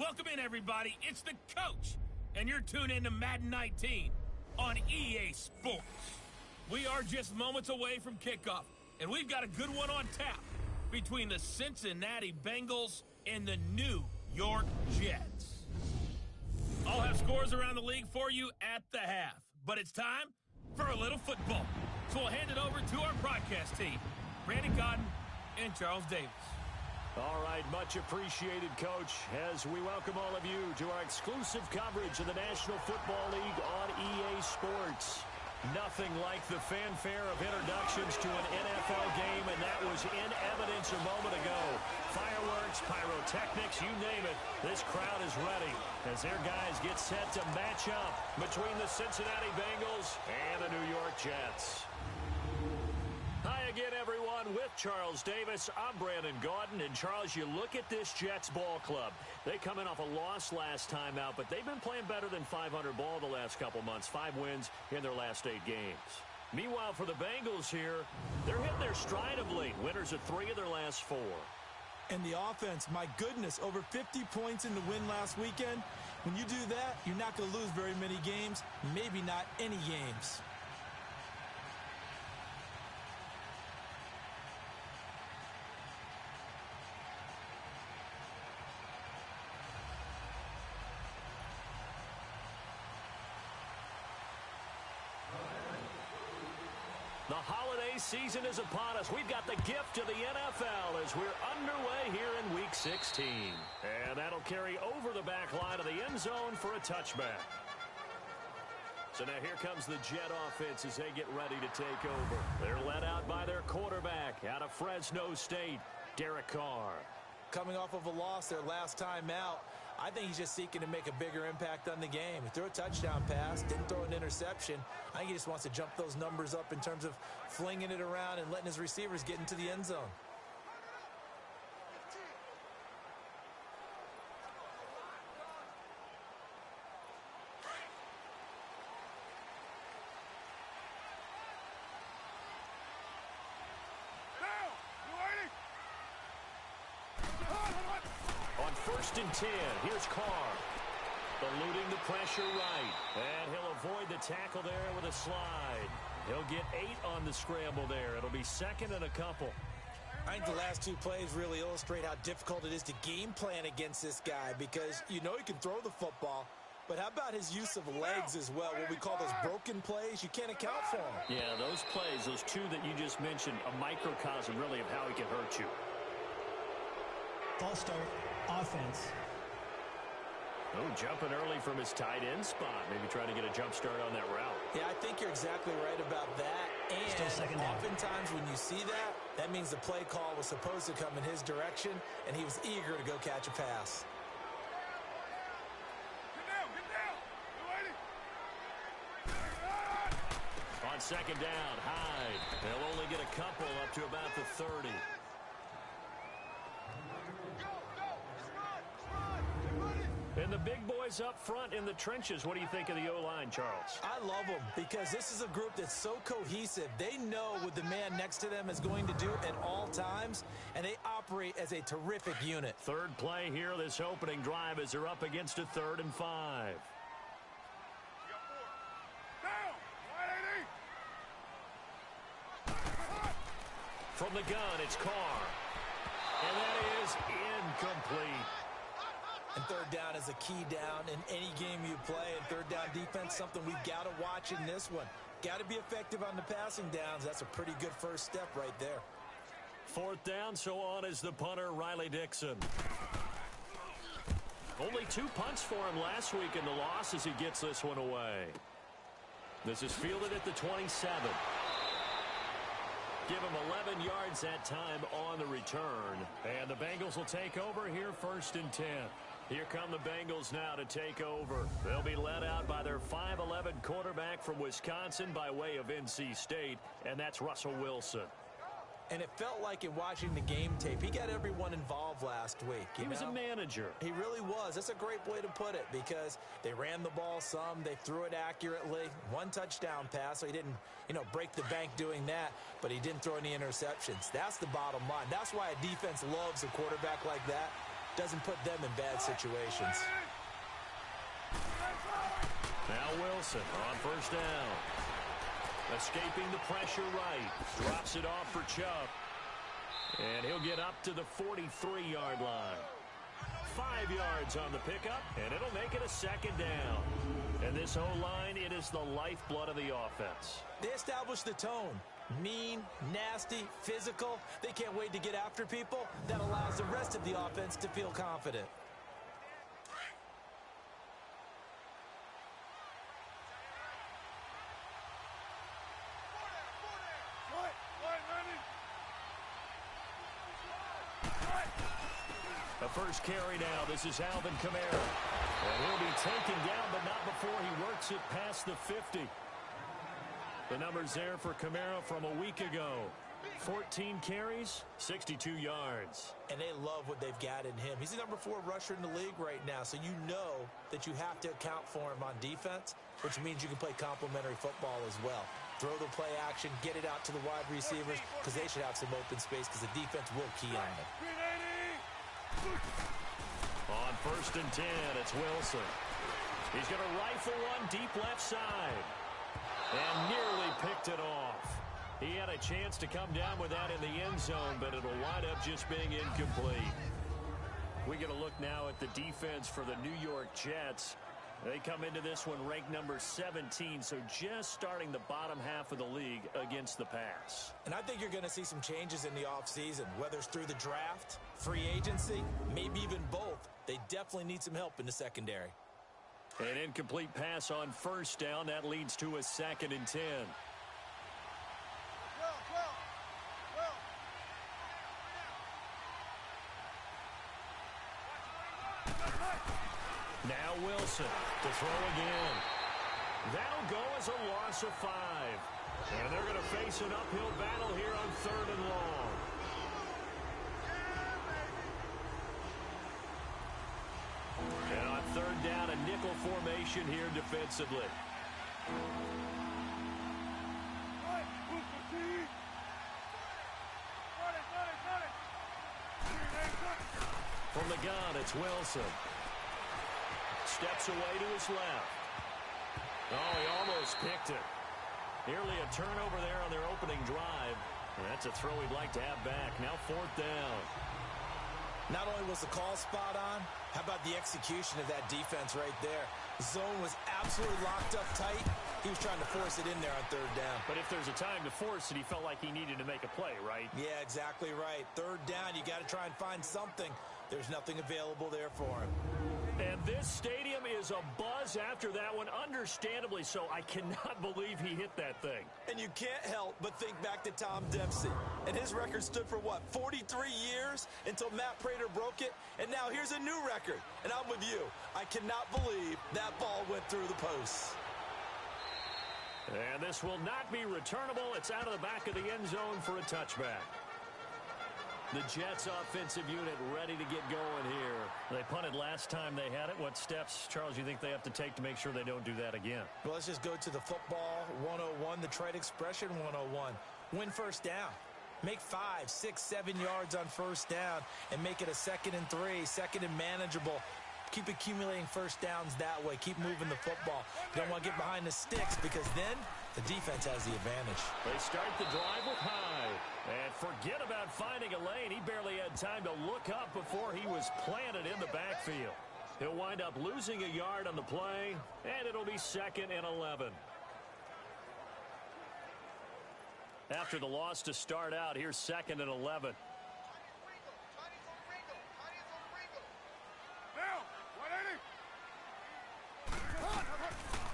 Welcome in, everybody. It's the coach, and you're tuned in to Madden 19 on EA Sports. We are just moments away from kickoff, and we've got a good one on tap between the Cincinnati Bengals and the New York Jets. I'll have scores around the league for you at the half, but it's time for a little football. So we'll hand it over to our broadcast team, Brandon Godden and Charles Davis. All right, much appreciated, Coach, as we welcome all of you to our exclusive coverage of the National Football League on EA Sports. Nothing like the fanfare of introductions to an NFL game, and that was in evidence a moment ago. Fireworks, pyrotechnics, you name it, this crowd is ready as their guys get set to match up between the Cincinnati Bengals and the New York Jets. Hi again, everyone. With Charles Davis, I'm Brandon Gaudin. And, Charles, you look at this Jets ball club. They come in off a loss last time out, but they've been playing better than 500 ball the last couple months. 5 wins in their last 8 games. Meanwhile, for the Bengals here, they're hitting their stride of late. Winners of 3 of their last 4. And the offense, my goodness, over 50 points in the win last weekend. When you do that, you're not going to lose very many games, maybe not any games. The holiday season is upon us. We've got the gift of the NFL as we're underway here in Week 16. And that'll carry over the back line of the end zone for a touchback. So now here comes the Jet offense as they get ready to take over. They're led out by their quarterback out of Fresno State, Derek Carr. Coming off of a loss their last time out, I think he's just seeking to make a bigger impact on the game. He threw a touchdown pass, didn't throw an interception. I think he just wants to jump those numbers up in terms of flinging it around and letting his receivers get into the end zone. On 1st and 10, here's Carr. Eluding the pressure right. And he'll avoid the tackle there with a slide. He'll get 8 on the scramble there. It'll be 2nd and a couple. I think the last 2 plays really illustrate how difficult it is to game plan against this guy because you know he can throw the football, but how about his use of legs as well? What we call those broken plays, you can't account for them. Yeah, those plays, those 2 that you just mentioned, a microcosm really of how he can hurt you. False start, offense. Oh, jumping early from his tight end spot. Maybe trying to get a jump start on that route. Yeah, I think you're exactly right about that. And still second down. Oftentimes when you see that, that means the play call was supposed to come in his direction, and he was eager to go catch a pass. Get down. You're waiting. On 2nd down, Hyde. They'll only get a couple up to about the 30. And the big boys up front in the trenches. What do you think of the O-line, Charles? I love them because this is a group that's so cohesive. They know what the man next to them is going to do at all times, and they operate as a terrific unit. 3rd play here, this opening drive, as they're up against a 3rd and 5. Down. Wide 80. From the gun, it's Carr. And that is incomplete. And 3rd down is a key down in any game you play. And 3rd down defense, something we've got to watch in this one. Got to be effective on the passing downs. That's a pretty good first step right there. 4th down, so on is the punter, Riley Dixon. Only 2 punts for him last week in the loss as he gets this one away. This is fielded at the 27. Give him 11 yards that time on the return. And the Bengals will take over here 1st and 10. Here come the Bengals now to take over. They'll be led out by their 5'11 quarterback from Wisconsin by way of NC State, and that's Russell Wilson. And it felt like in watching the game tape, he got everyone involved last week. He was a manager. He really was. That's a great way to put it because they ran the ball some. They threw it accurately. 1 touchdown pass, so he didn't, break the bank doing that, but he didn't throw any interceptions. That's the bottom line. That's why a defense loves a quarterback like that. doesn't put them in bad situations. Now Wilson on first down. Escaping the pressure right. Drops it off for Chubb. And he'll get up to the 43-yard line. 5 yards on the pickup, and it'll make it a second down. And this O-line, it is the lifeblood of the offense. They established the tone. Mean, nasty, physical. They can't wait to get after people. That allows the rest of the offense to feel confident. The first carry now. This is Alvin Kamara. And he'll be taken down, but not before he works it past the 50. The numbers there for Kamara from a week ago. 14 carries, 62 yards. And they love what they've got in him. He's the number 4 rusher in the league right now, so you know that you have to account for him on defense, which means you can play complementary football as well. Throw the play action, get it out to the wide receivers, because they should have some open space, because the defense will key on them. On first and 10, it's Wilson. He's going to rifle one deep left side. And nearly picked it off. He had a chance to come down with that in the end zone, but it'll wind up just being incomplete. We get a look now at the defense for the New York Jets. They come into this one ranked number 17, so just starting the bottom half of the league against the pass. And I think you're going to see some changes in the offseason, whether it's through the draft, free agency, maybe even both. They definitely need some help in the secondary. An incomplete pass on first down. That leads to a 2nd and 10. Now Wilson to throw again. That'll go as a loss of 5. And they're going to face an uphill battle here on 3rd and long. And on 3rd down, a nickel formation here defensively. From the gun, it's Wilson. Steps away to his left. Oh, he almost picked it. Nearly a turnover there on their opening drive. And that's a throw he'd like to have back. Now 4th down. Not only was the call spot on, how about the execution of that defense right there? The zone was absolutely locked up tight. He was trying to force it in there on 3rd down. But if there's a time to force it, he felt like he needed to make a play, right? Yeah, exactly right. 3rd down, you got to try and find something. There's nothing available there for him. And this stadium is abuzz after that one, understandably so. I cannot believe he hit that thing. And you can't help but think back to Tom Dempsey. And his record stood for, what, 43 years until Matt Prater broke it? And now here's a new record. And I'm with you. I cannot believe that ball went through the posts. And this will not be returnable. It's out of the back of the end zone for a touchback. The Jets offensive unit ready to get going here. They punted last time they had it. What steps, Charles, you think they have to take to make sure they don't do that again? Well, let's just go to the football 101, the trade expression 101. Win first down. Make 5, 6, 7 yards on first down and make it a 2nd and 3, 2nd and manageable. Keep accumulating first downs that way. Keep moving the football. You don't want to get behind the sticks because then the defense has the advantage. They start the drive with Hyde. And forget about finding a lane. He barely had time to look up before he was planted in the backfield. He'll wind up losing a yard on the play, and it'll be 2nd and 11. After the loss to start out, here's 2nd and 11.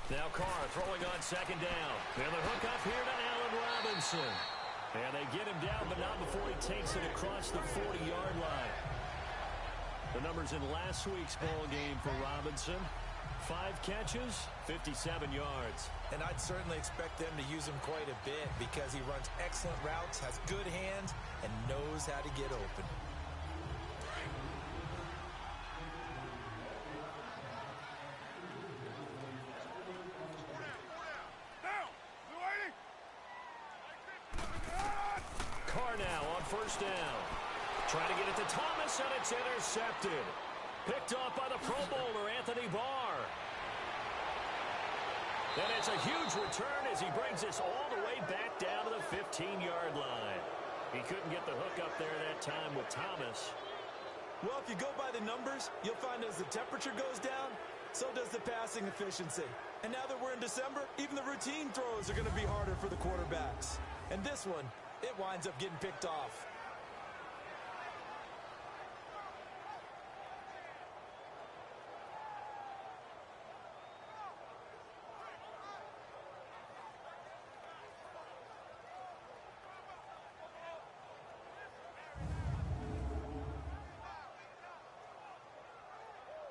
Now Carr throwing on 2nd down. And the hook up here to Allen Robinson. And they get him down, but not before he takes it across the 40-yard line. The numbers in last week's ball game for Robinson. 5 catches, 57 yards. And I'd certainly expect them to use him quite a bit because he runs excellent routes, has good hands, and knows how to get open. Carr now on first down. Trying to get it to Thomas, and it's intercepted. Picked off by the Pro Bowler, Anthony Barr. And it's a huge return as he brings us all the way back down to the 15-yard line. He couldn't get the hook up there that time with Thomas. Well, if you go by the numbers, you'll find as the temperature goes down, so does the passing efficiency. And now that we're in December, even the routine throws are going to be harder for the quarterbacks. And this one, it winds up getting picked off.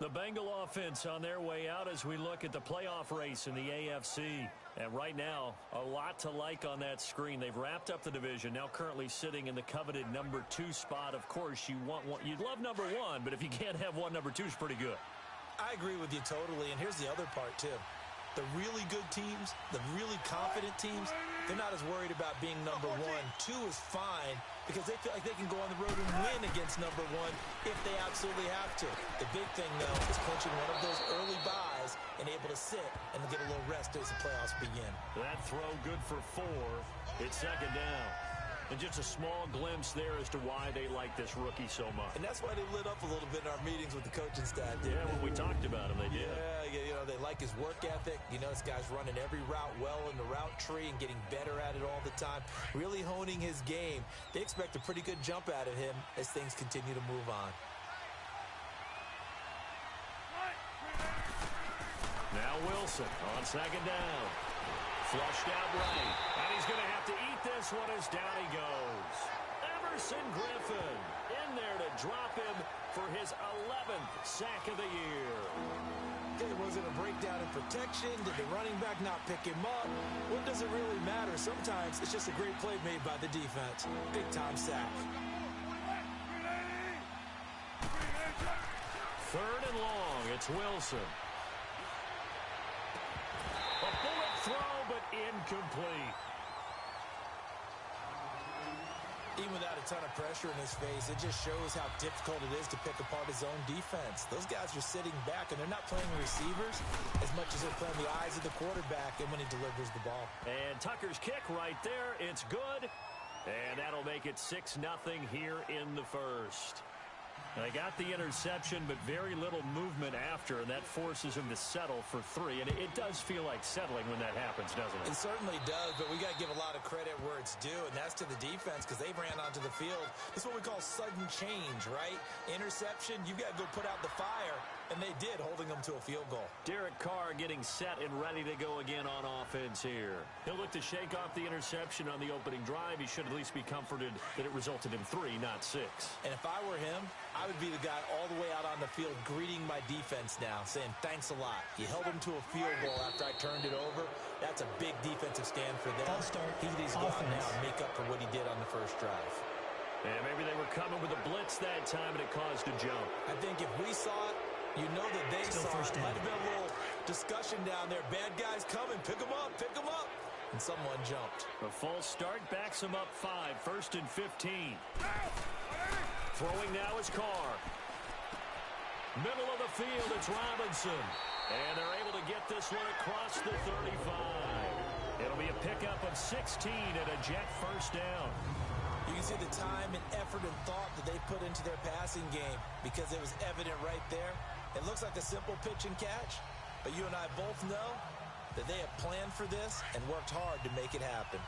The Bengal offense on their way out as we look at the playoff race in the AFC. And right now, a lot to like on that screen. They've wrapped up the division, now currently sitting in the coveted number 2 spot. Of course, you want one, you'd love number 1, but if you can't have one, number 2 is pretty good. I agree with you totally, and here's the other part, too. The really good teams, the really confident teams, they're not as worried about being number 1. 2 is fine because they feel like they can go on the road and win against number 1 if they absolutely have to. The big thing, though, is clinching one of those early buys and able to sit and get a little rest as the playoffs begin. That throw good for 4. It's second down. And just a small glimpse there as to why they like this rookie so much. And that's why they lit up a little bit in our meetings with the coaching staff, Yeah, when we talked about him, they did. Yeah, you know, they like his work ethic. You know, this guy's running every route well in the route tree and getting better at it all the time, really honing his game. They expect a pretty good jump out of him as things continue to move on. Now Wilson on second down. Flushed out right. And he's going to have to eat this one as down he goes. Emerson Griffin in there to drop him for his 11th sack of the year. Was it a breakdown in protection? Did the running back not pick him up? What does it really matter? Sometimes it's just a great play made by the defense. Big-time sack. Third and long. It's Wilson. A bullet throw, but incomplete. Even without a ton of pressure in his face, it just shows how difficult it is to pick apart his own defense. Those guys are sitting back, and they're not playing receivers as much as they're playing the eyes of the quarterback and when he delivers the ball. And Tucker's kick right there. It's good. And that'll make it 6-0 here in the first. They got the interception, but very little movement after, and that forces him to settle for 3. And it does feel like settling when that happens, doesn't it? It certainly does, but we got to give a lot of credit where it's due, and that's to the defense because they ran onto the field. This is what we call sudden change, right? Interception, you got to go put out the fire, and they did, holding them to a field goal. Derek Carr getting set and ready to go again on offense here. He'll look to shake off the interception on the opening drive. He should at least be comforted that it resulted in 3, not 6. And if I were him, I would be the guy all the way out on the field greeting my defense now, saying thanks a lot. You held him to a field goal after I turned it over. That's a big defensive stand for them. He needs to go out now and make up for what he did on the first drive. And maybe they were coming with a blitz that time, and it caused a jump. I think if we saw it, you know that they saw it. Might have been a little discussion down there. Bad guys coming. Pick them up. Pick them up. And someone jumped. A false start backs him up 5. First and 15. Throwing now is Carr. Middle of the field, it's Robinson. And they're able to get this one across the 35. It'll be a pickup of 16 and a Jet first down. You can see the time and effort and thought that they put into their passing game because it was evident right there. It looks like a simple pitch and catch, but you and I both know that they have planned for this and worked hard to make it happen.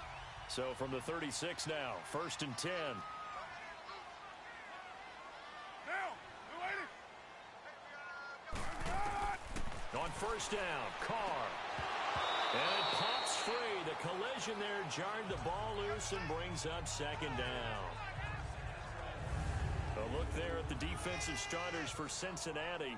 So from the 36 now, first and 10. On first down, Carr. And it pops free. The collision there jarred the ball loose and brings up second down. A look there at the defensive starters for Cincinnati.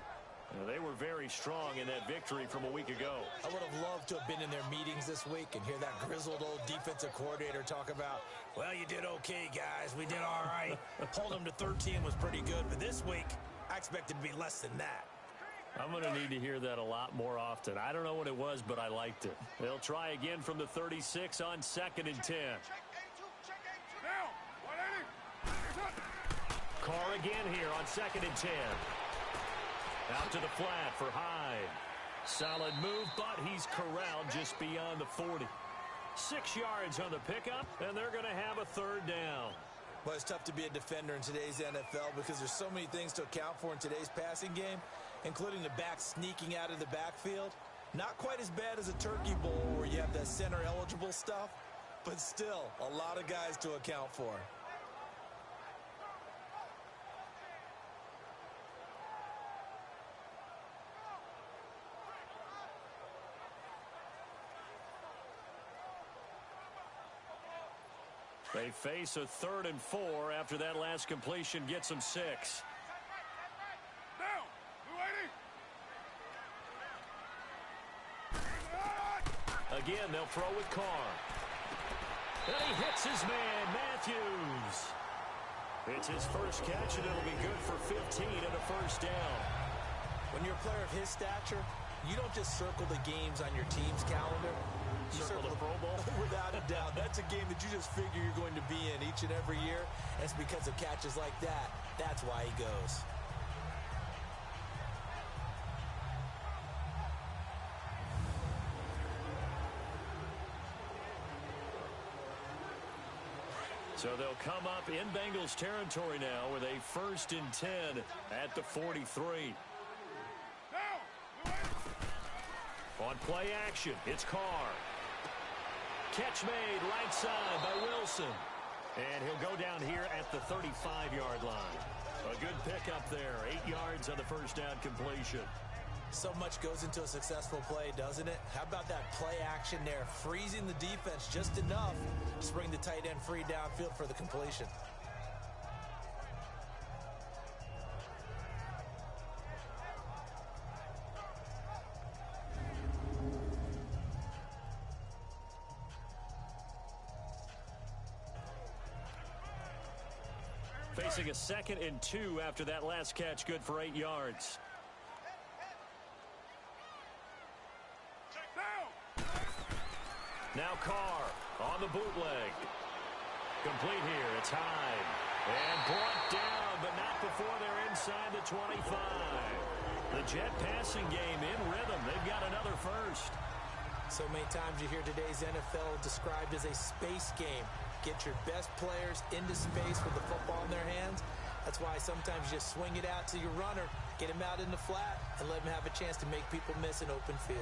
They were very strong in that victory from a week ago. I would have loved to have been in their meetings this week and hear that grizzled old defensive coordinator talk about, well, you did okay, guys. We did all right. Hold them to 13 was pretty good. But this week, I expected to be less than that. I'm going to need to hear that a lot more often. I don't know what it was, but I liked it. They'll try again from the 36 on second and 10. Carr again here on second and 10. Out to the flat for Hyde. Solid move, but he's corralled just beyond the 40. 6 yards on the pickup, and they're going to have a third down. Well, it's tough to be a defender in today's NFL because there's so many things to account for in today's passing game, including the back sneaking out of the backfield. Not quite as bad as a turkey bowl where you have that center-eligible stuff, but still a lot of guys to account for. They face a 3rd and 4 after that last completion gets them 6. Down. Again, they'll throw with Carr. And he hits his man, Matthews. It's his first catch, and it'll be good for 15 and a first down. When you're a player of his stature, you don't just circle the games on your team's calendar. You circle the Pro Bowl? Without a doubt. That's a game that you just figure you're going to be in each and every year. And it's because of catches like that. That's why he goes. So they'll come up in Bengals territory now with a 1st and 10 at the 43. On play action, it's Carr. Catch made right side by Wilson. And he'll go down here at the 35-yard line. A good pickup there. 8 yards on the first down completion. So much goes into a successful play, doesn't it? How about that play action there? Freezing the defense just enough to bring the tight end free downfield for the completion. Facing a 2nd and 2 after that last catch, good for 8 yards. Now Carr on the bootleg. Complete here. It's Hyde. And brought down, but not before they're inside the 25. The Jet passing game in rhythm. They've got another first. So many times you hear today's NFL described as a space game. Get your best players into space with the football in their hands. That's why sometimes you just swing it out to your runner, get him out in the flat, and let him have a chance to make people miss an open field.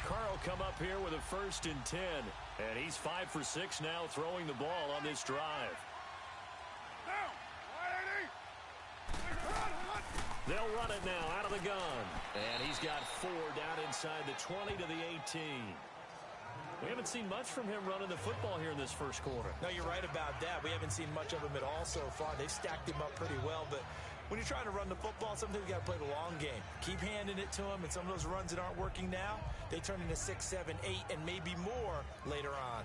Carr will come up here with a 1st and 10. And he's 5 for 6 now throwing the ball on this drive. They'll run it now out of the gun. And he's got 4 down inside the 20 to the 18. We haven't seen much from him running the football here in this first quarter. No, you're right about that. We haven't seen much of him at all so far. They've stacked him up pretty well, but when you're trying to run the football, sometimes you got to play the long game. Keep handing it to him, and some of those runs that aren't working now, they turn into 6, 7, 8, and maybe more later on.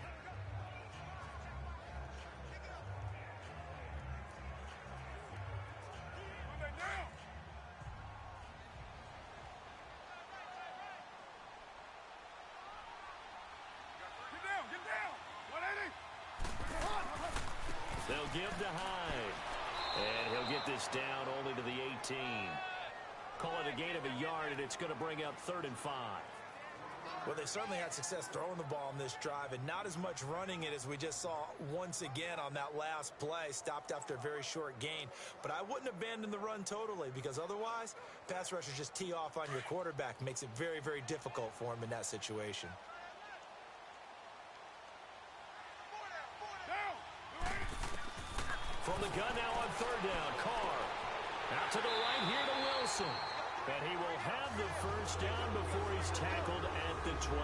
They'll give to Hyde. And he'll get this down only to the 18. Call it a gain of a yard, and it's going to bring up 3rd and 5. Well, they certainly had success throwing the ball in this drive, and not as much running it as we just saw once again on that last play. Stopped after a very short gain. But I wouldn't abandon the run totally, because otherwise, pass rushers just tee off on your quarterback. Makes it very, very difficult for him in that situation. From the gun now on 3rd down, Carr. Out to the right here to Wilson. And he will have the first down before he's tackled at the 12.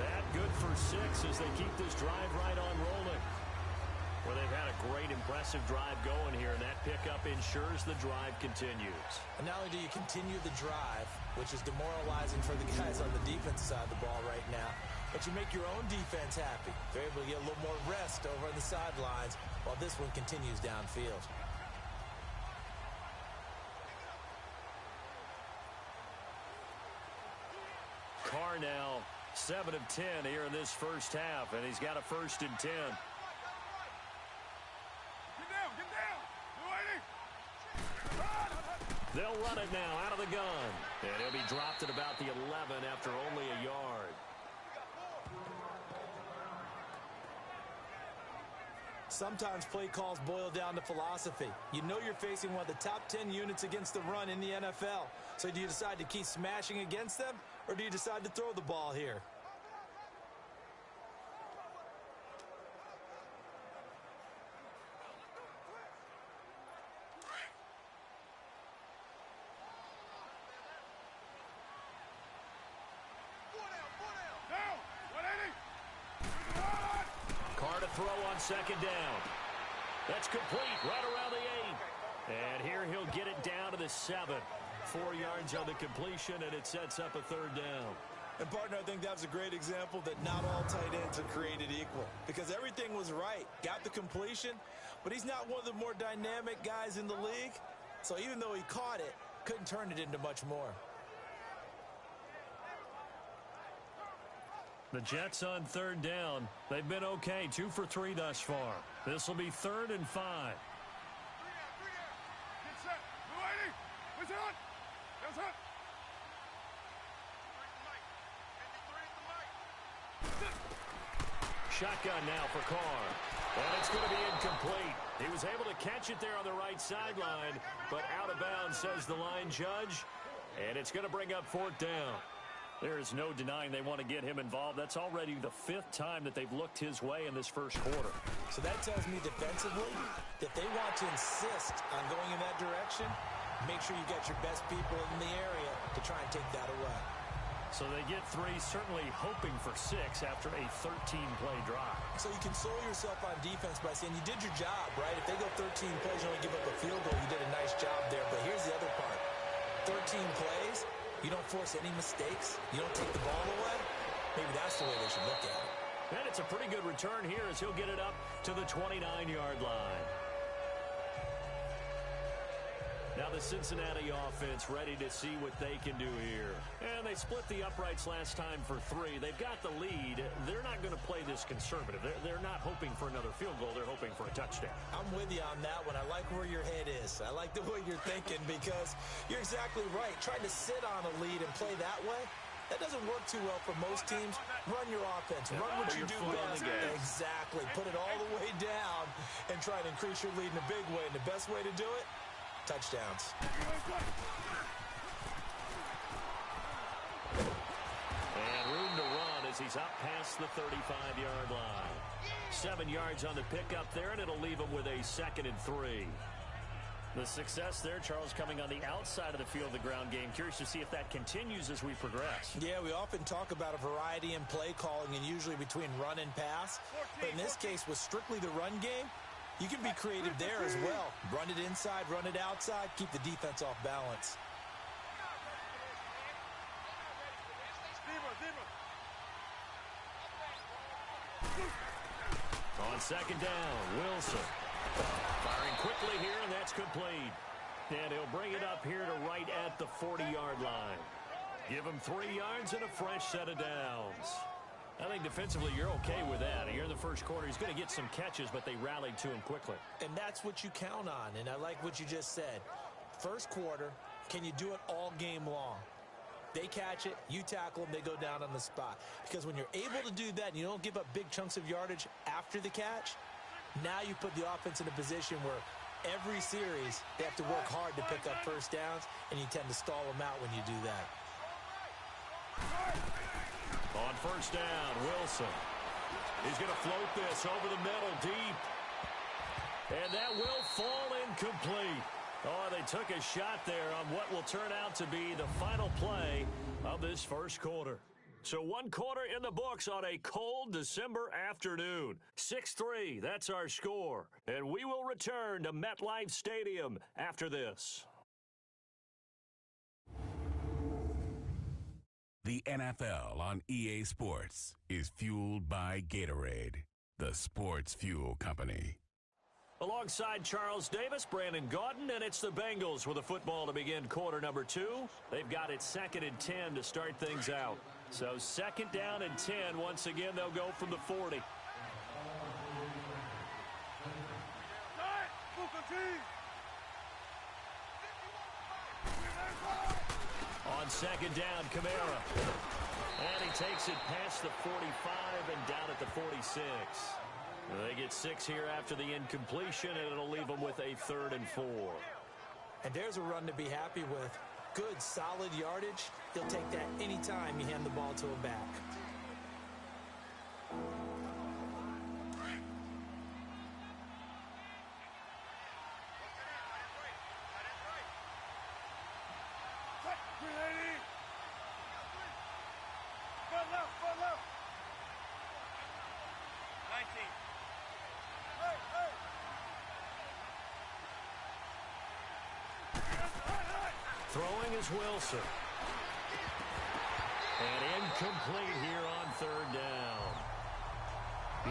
That good for 6 as they keep this drive right on rolling. Well, they've had a great, impressive drive going here, and that pickup ensures the drive continues. And not only do you continue the drive, which is demoralizing for the guys on the defensive side of the ball right now, but you make your own defense happy. They're able to get a little more rest over on the sidelines while this one continues downfield. far now, 7 of 10 here in this first half, and he's got a 1st and 10. Get down, you waiting? They'll run it now out of the gun, and he'll be dropped at about the 11 after only a yard. Sometimes play calls boil down to philosophy. You know you're facing one of the top 10 units against the run in the NFL. So do you decide to keep smashing against them, or do you decide to throw the ball here? Down, 180. Carr to throw on 2nd down. That's complete right around the 8. And here he'll get it down to the 7. 4 yards on the completion, and it sets up a 3rd down. And, partner, I think that was a great example that not all tight ends are created equal, because everything was right. Got the completion, but he's not one of the more dynamic guys in the league. So even though he caught it, couldn't turn it into much more. The Jets on 3rd down. They've been okay, 2 for 3 thus far. This will be 3rd and 5. Get set. You waiting? What's on? That's it. Shotgun now for Carr. And it's going to be incomplete. He was able to catch it there on the right sideline, but out of bounds, says the line judge. And it's going to bring up 4th down. There is no denying they want to get him involved. That's already the 5th time that they've looked his way in this first quarter. So that tells me defensively that they want to insist on going in that direction. Make sure you got your best people in the area to try and take that away. So they get 3, certainly hoping for 6 after a 13-play drive. So you console yourself on defense by saying you did your job, right? If they go 13 plays, you only give up a field goal, you did a nice job there. But here's the other part. 13 plays, you don't force any mistakes, you don't take the ball away. Maybe that's the way they should look at it. And it's a pretty good return here as he'll get it up to the 29-yard line. Now the Cincinnati offense ready to see what they can do here. And they split the uprights last time for 3. They've got the lead. They're not going to play this conservative. They're not hoping for another field goal. They're hoping for a touchdown. I'm with you on that one. I like where your head is. I like the way you're thinking, because you're exactly right. Trying to sit on a lead and play that way, that doesn't work too well for most teams. Run your offense. Run what you do best. Exactly. Put it all the way down and try to increase your lead in a big way. And the best way to do it, touchdowns. And room to run as he's up past the 35-yard line. 7 yards on the pickup there, and it'll leave him with a 2nd and 3. The success there, Charles, coming on the outside of the field, the ground game. Curious to see if that continues as we progress. Yeah, we often talk about a variety in play calling, and usually between run and pass. But in this case, with strictly the run game, you can be creative there as well. Run it inside, run it outside, keep the defense off balance. On 2nd down, Wilson. Firing quickly here, and that's complete. And he'll bring it up here to right at the 40-yard line. Give him 3 yards and a fresh set of downs. I think defensively you're okay with that. Here in the first quarter, he's going to get some catches, but they rallied to him quickly. And that's what you count on, and I like what you just said. First quarter, can you do it all game long? They catch it, you tackle them, they go down on the spot. Because when you're able to do that and you don't give up big chunks of yardage after the catch, now you put the offense in a position where every series they have to work hard to pick up first downs, and you tend to stall them out when you do that. On 1st down, Wilson. He's going to float this over the middle deep. And that will fall incomplete. Oh, they took a shot there on what will turn out to be the final play of this first quarter. So 1 quarter in the books on a cold December afternoon. 6-3, that's our score. And we will return to MetLife Stadium after this. The NFL on EA Sports is fueled by Gatorade, the sports fuel company. Alongside Charles Davis, Brandon Gaudin, and it's the Bengals with a football to begin quarter number 2. They've got it 2nd and 10 to start things out. So 2nd down and 10. Once again, they'll go from the 40. On 2nd down, Kamara. And he takes it past the 45 and down at the 46. They get 6 here after the incompletion, and it'll leave them with a 3rd and 4. And there's a run to be happy with. Good, solid yardage. He'll take that anytime you hand the ball to a back. Throwing is Wilson. And incomplete here on 3rd down.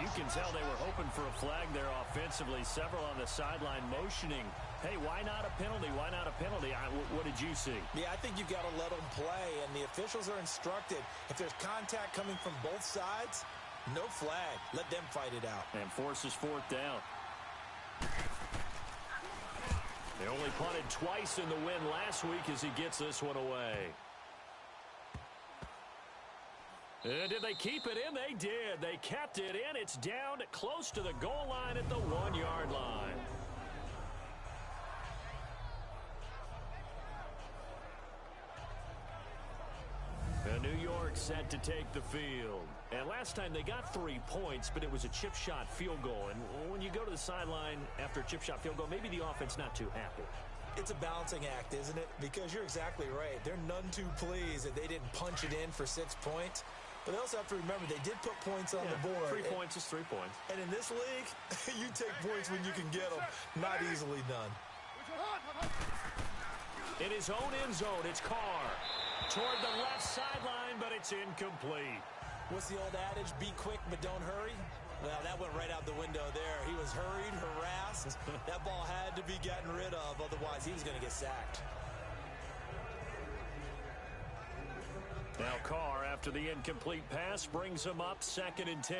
You can tell they were hoping for a flag there offensively. Several on the sideline motioning. Hey, why not a penalty? Why not a penalty? What did you see? Yeah, I think you've got to let them play, and the officials are instructed. If there's contact coming from both sides, no flag. Let them fight it out. And forces 4th down. They only punted twice in the win last week as he gets this one away. And did they keep it in? They did. They kept it in. It's down close to the goal line at the 1-yard line. And New York set to take the field. And last time they got 3 points, but it was a chip shot field goal. And when you go to the sideline after a chip shot field goal, maybe the offense not too happy. It's a balancing act, isn't it? Because you're exactly right. They're none too pleased that they didn't punch it in for 6 points. But they also have to remember they did put points on the board. 3 points is 3 points. And in this league, you take points when you can get them. Not easily done. In his own end zone, it's Carr. Toward the left sideline, but it's incomplete. What's the old adage? Be quick, but don't hurry. Well, that went right out the window there. He was hurried, harassed. That ball had to be gotten rid of, otherwise he was going to get sacked. Now Carr, after the incomplete pass, brings him up 2nd and 10.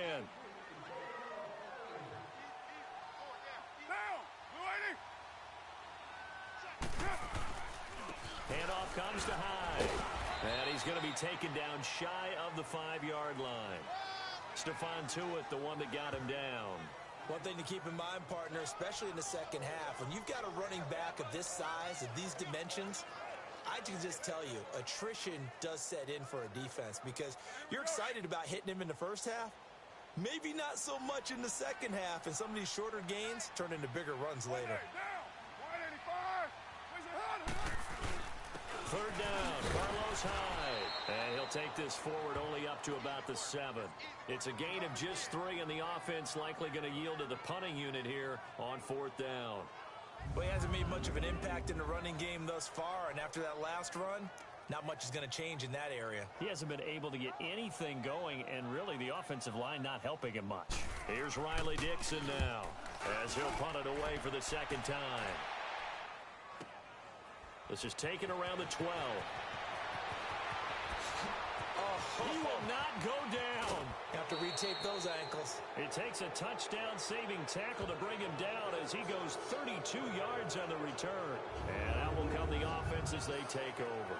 Handoff comes to Hyde. And he's going to be taken down shy of the 5-yard line. Stephon Tuitt, the one that got him down. One thing to keep in mind, partner, especially in the second half, when you've got a running back of this size, of these dimensions, I can just tell you, attrition does set in for a defense because you're excited about hitting him in the first half. Maybe not so much in the second half, and some of these shorter gains turn into bigger runs later. 3rd down, Carlos Hyde. And he'll take this forward only up to about the 7. It's a gain of just 3, and the offense likely going to yield to the punting unit here on 4th down. Well, he hasn't made much of an impact in the running game thus far, and after that last run, not much is going to change in that area. He hasn't been able to get anything going, and really the offensive line not helping him much. Here's Riley Dixon now, as he'll punt it away for the 2nd time. This is taken around the 12. He will not go down. You have to retape those ankles. It takes a touchdown-saving tackle to bring him down as he goes 32 yards on the return. And out will come the offense as they take over.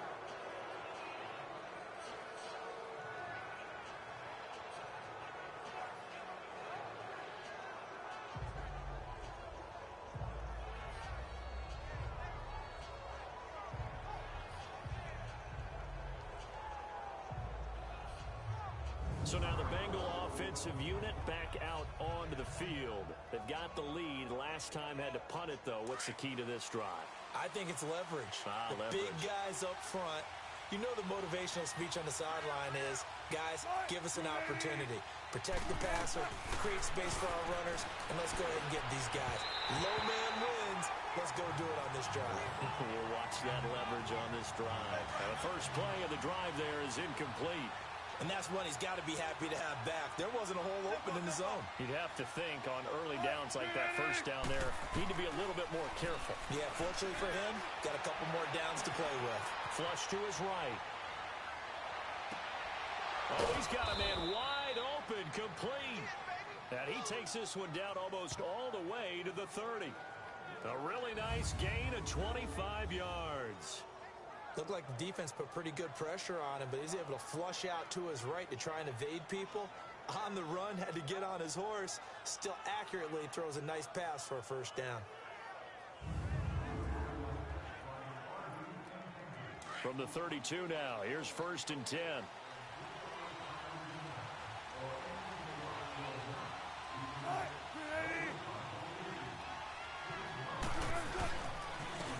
So now the Bengal offensive unit back out onto the field. They've got the lead. Last time had to punt it, though. What's the key to this drive? I think it's leverage. The leverage. Big guys up front. You know the motivational speech on the sideline is, guys, give us an opportunity. Protect the passer, create space for our runners, and let's go ahead and get these guys. Low man wins. Let's go do it on this drive. We'll watch that leverage on this drive. The first play of the drive there is incomplete. And that's one he's got to be happy to have back. There wasn't a hole open in the zone. You'd have to think on early downs like that first down there, need to be a little bit more careful. Yeah, fortunately for him, got a couple more downs to play with. Flush to his right. Oh, he's got a man wide open, complete. And he takes this one down almost all the way to the 30. A really nice gain of 25 yards. Looked like the defense put pretty good pressure on him, but he's able to flush out to his right to try and evade people. On the run, had to get on his horse. Still accurately throws a nice pass for a first down. From the 32 now, here's 1st and 10.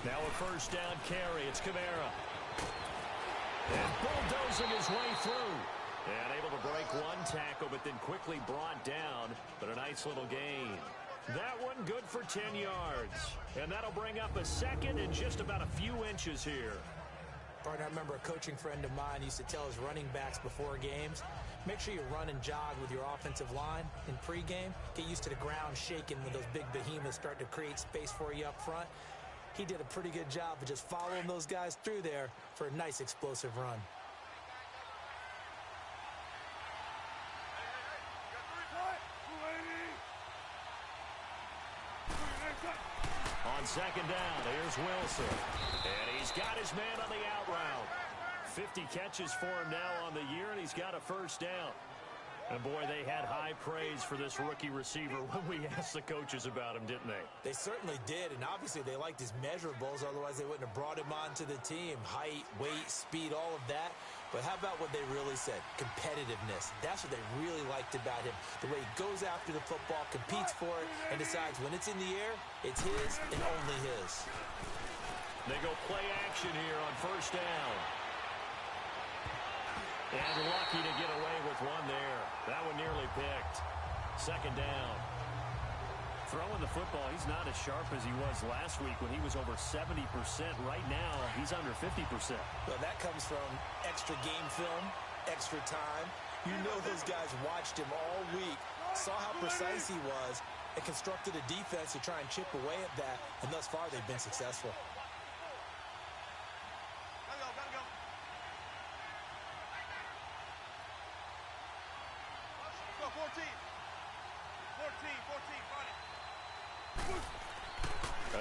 Now a first down carry. It's Kamara. And bulldozing his way through. And able to break one tackle, but then quickly brought down. But a nice little gain. That one good for 10 yards. And that'll bring up a second and just about a few inches here. Partner, I remember a coaching friend of mine used to tell his running backs before games, make sure you run and jog with your offensive line in pregame. Get used to the ground shaking when those big behemoths start to create space for you up front. He did a pretty good job of just following those guys through there for a nice explosive run. On second down, here's Wilson. And he's got his man on the out route. 50 catches for him now on the year, and he's got a first down. And, boy, they had high praise for this rookie receiver when we asked the coaches about him, didn't they? They certainly did, and obviously they liked his measurables. Otherwise, they wouldn't have brought him onto the team. Height, weight, speed, all of that. But how about what they really said? Competitiveness. That's what they really liked about him. The way he goes after the football, competes for it, and decides when it's in the air, it's his and only his. They go play action here on first down. And lucky to get away with one there. That one nearly picked. Second down. Throwing the football, he's not as sharp as he was last week when he was over 70%. Right now, he's under 50%. Well, that comes from extra game film, extra time. You know those guys watched him all week, saw how precise he was, and constructed a defense to try and chip away at that. And thus far, they've been successful.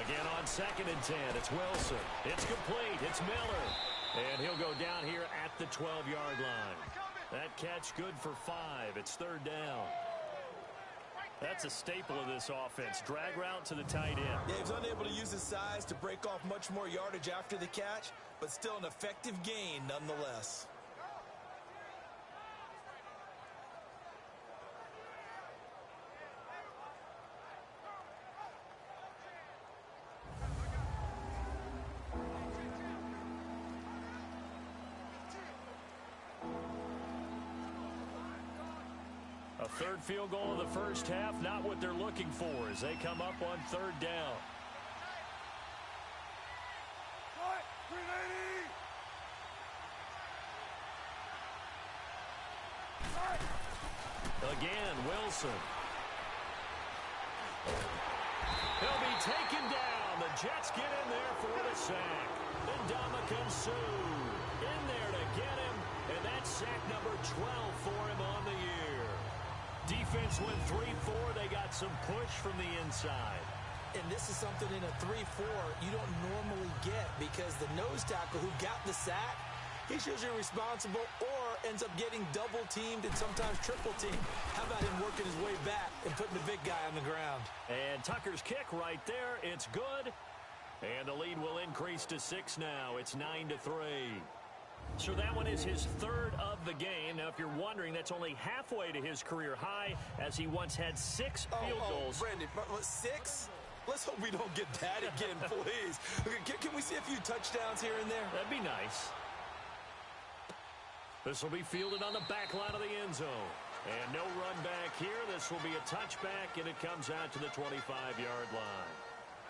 Again on second and 10, it's Wilson. It's complete. It's Miller. And he'll go down here at the 12-yard line. That catch good for 5. It's third down. That's a staple of this offense. Drag route to the tight end. Yeah, he was unable to use his size to break off much more yardage after the catch, but still an effective gain nonetheless. A third field goal in the first half, not what they're looking for as they come up on third down. Again, Wilson. He'll be taken down. The Jets get in there for the sack. Niko-Novachenko in there to get him, and that's sack number 12 for him on the year. Defense went 3-4. They got some push from the inside. And this is something in a 3-4 you don't normally get because the nose tackle who got the sack, he's usually responsible or ends up getting double-teamed and sometimes triple-teamed. How about him working his way back and putting the big guy on the ground? And Tucker's kick right there. It's good. And the lead will increase to 6 now. It's 9-3. So that one is his third of the game. Now, if you're wondering, that's only halfway to his career high as he once had 6 field goals. Brandon, 6? Let's hope we don't get that again, please. Can we see a few touchdowns here and there? That'd be nice. This will be fielded on the back line of the end zone. And no run back here. This will be a touchback, and it comes out to the 25-yard line.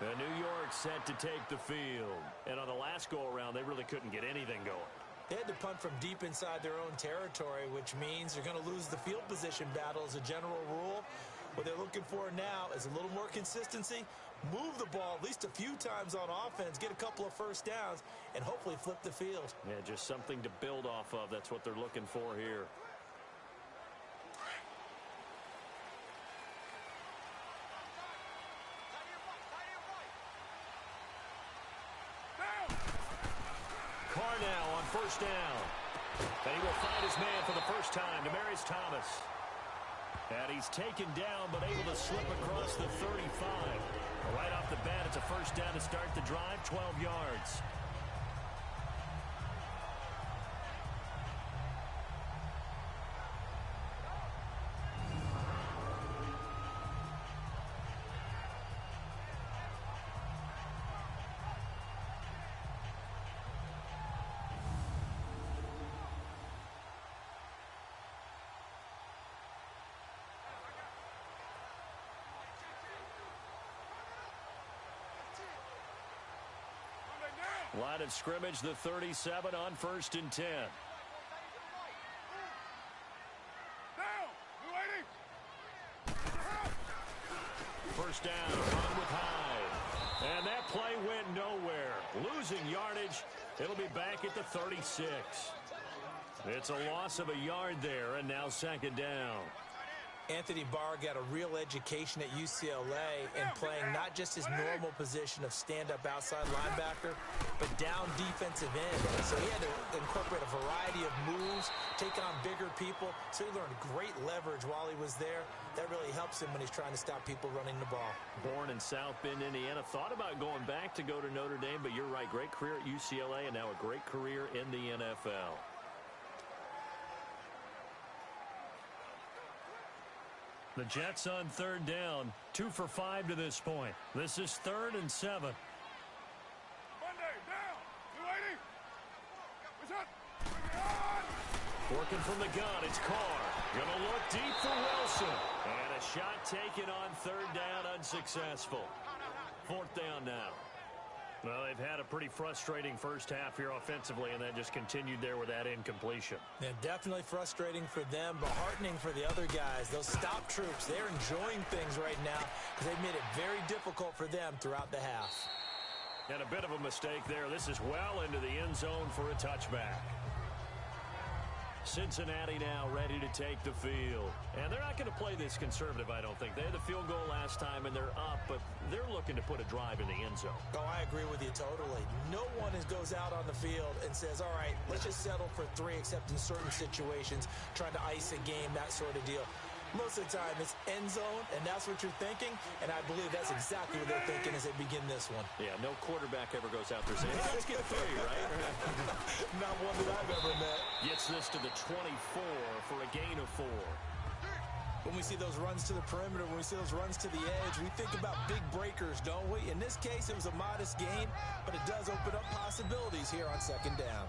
And New York set to take the field. And on the last go-around, they really couldn't get anything going. They had to punt from deep inside their own territory, which means they're going to lose the field position battle as a general rule. What they're looking for now is a little more consistency, move the ball at least a few times on offense, get a couple of first downs, and hopefully flip the field. Yeah, just something to build off of. That's what they're looking for here. are now on first down. And he will find his man for the first time, Demaryius Thomas. And he's taken down but able to slip across the 35. Right off the bat, it's a first down to start the drive, 12 yards. Line of scrimmage, the 37 on 1st and 10. First down, run with Hyde. And that play went nowhere. Losing yardage. It'll be back at the 36. It's a loss of a yard there, and now second down. Anthony Barr got a real education at UCLA in playing not just his normal position of stand-up outside linebacker, but down defensive end. So he had to incorporate a variety of moves, take on bigger people. So he learned great leverage while he was there. That really helps him when he's trying to stop people running the ball. Born in South Bend, Indiana. Thought about going back to go to Notre Dame, but you're right. Great career at UCLA and now a great career in the NFL. The Jets on third down, 2 for 5 to this point. This is 3rd and 7. Monday, down. 280. Working from the gun, it's Carr. Gonna look deep for Wilson. And a shot taken on third down, unsuccessful. 4th down now. Well, they've had a pretty frustrating first half here offensively, and that just continued there with that incompletion. Yeah, definitely frustrating for them, but heartening for the other guys. Those stop troops, they're enjoying things right now because they've made it very difficult for them throughout the half. And a bit of a mistake there. This is well into the end zone for a touchback. Cincinnati now ready to take the field. And they're not going to play this conservative, I don't think. They had the field goal last time, and they're up, but they're looking to put a drive in the end zone. Oh, I agree with you totally. No one goes out on the field and says, all right, let's just settle for 3, except in certain situations, trying to ice a game, that sort of deal. Most of the time, it's end zone, and that's what you're thinking, and I believe that's exactly what they're thinking as they begin this one. Yeah, no quarterback ever goes out there saying, hey, let's get 3, right? Not one that I've ever met. Gets this to the 24 for a gain of 4. When we see those runs to the perimeter, when we see those runs to the edge, we think about big breakers, don't we? In this case, it was a modest gain, but it does open up possibilities here on second down.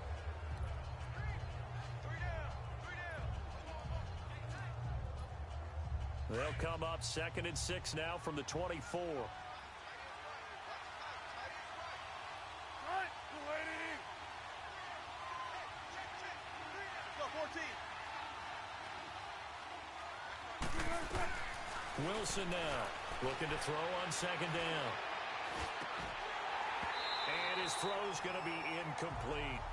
They'll come up 2nd and 6 now from the 24. Right, 280. Go, 14. Wilson now looking to throw on second down. And his throw's going to be incomplete.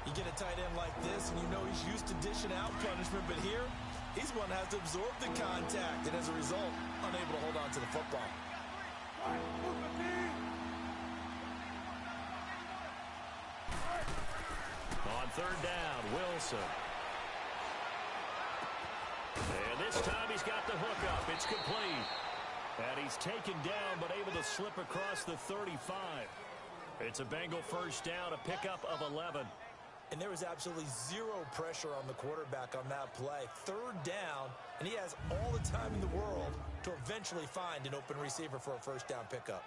You get a tight end like this, and you know he's used to dishing out punishment, but here, he's one that has to absorb the contact, and as a result, unable to hold on to the football. On third down, Wilson. And this time he's got the hook up. It's complete. And he's taken down, but able to slip across the 35. It's a Bengal first down, a pickup of 11. And there was absolutely zero pressure on the quarterback on that play. Third down, and he has all the time in the world to eventually find an open receiver for a first down pickup.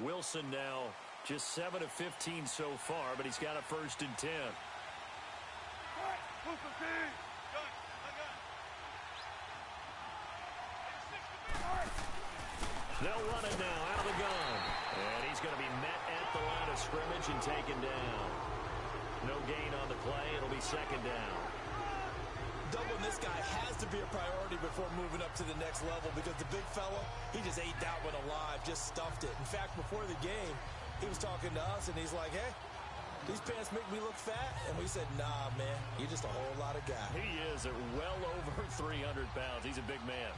Wilson now just 7 of 15 so far, but he's got a 1st and 10. They'll run it now out of the gun. And he's going to be met at the line of scrimmage and taken down. No gain on the play. It'll be second down. doubling this guy has to be a priority before moving up to the next level because the big fella, he just ate that one alive, just stuffed it. In fact, before the game, he was talking to us, and he's like, hey, these pants make me look fat. And we said, nah, man, you're just a whole lot of guy. He is at well over 300 pounds. He's a big man.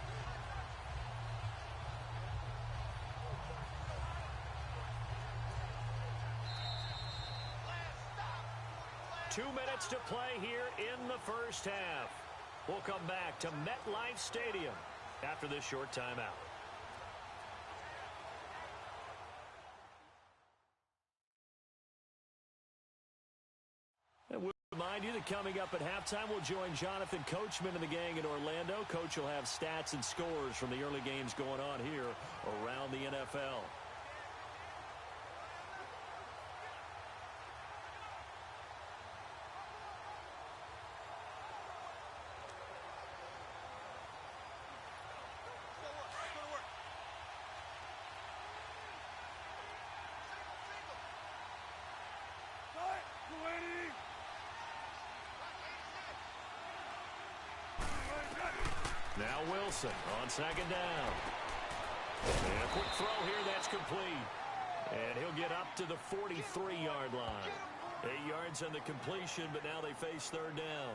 Two minutes to play here in the first half. We'll come back to MetLife Stadium after this short timeout. And we'll remind you that coming up at halftime, we'll join Jonathan Coachman and the gang in Orlando. Coach will have stats and scores from the early games going on here around the NFL. Now Wilson on second down. And a quick throw here, that's complete. And he'll get up to the 43-yard line. 8 yards on the completion, but now they face third down.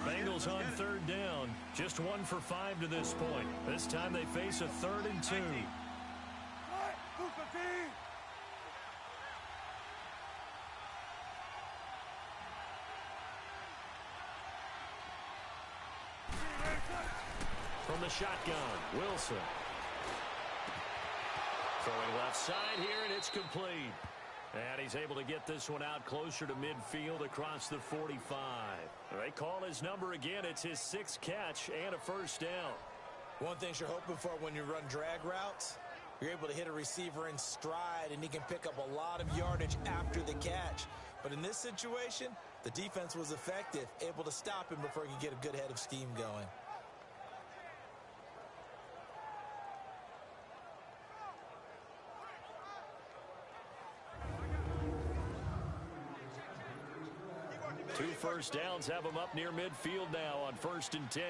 Bengals on third down. Just 1 for 5 to this point. This time they face a 3rd and 2. From the shotgun, Wilson. Throwing left side here, and it's complete. And he's able to get this one out closer to midfield across the 45. They call his number again. It's his 6th catch and a first down. One thing you're hoping for when you run drag routes, you're able to hit a receiver in stride, and he can pick up a lot of yardage after the catch. But in this situation, the defense was effective, able to stop him before he could get a good head of steam going. Two first downs have him up near midfield now on 1st and 10.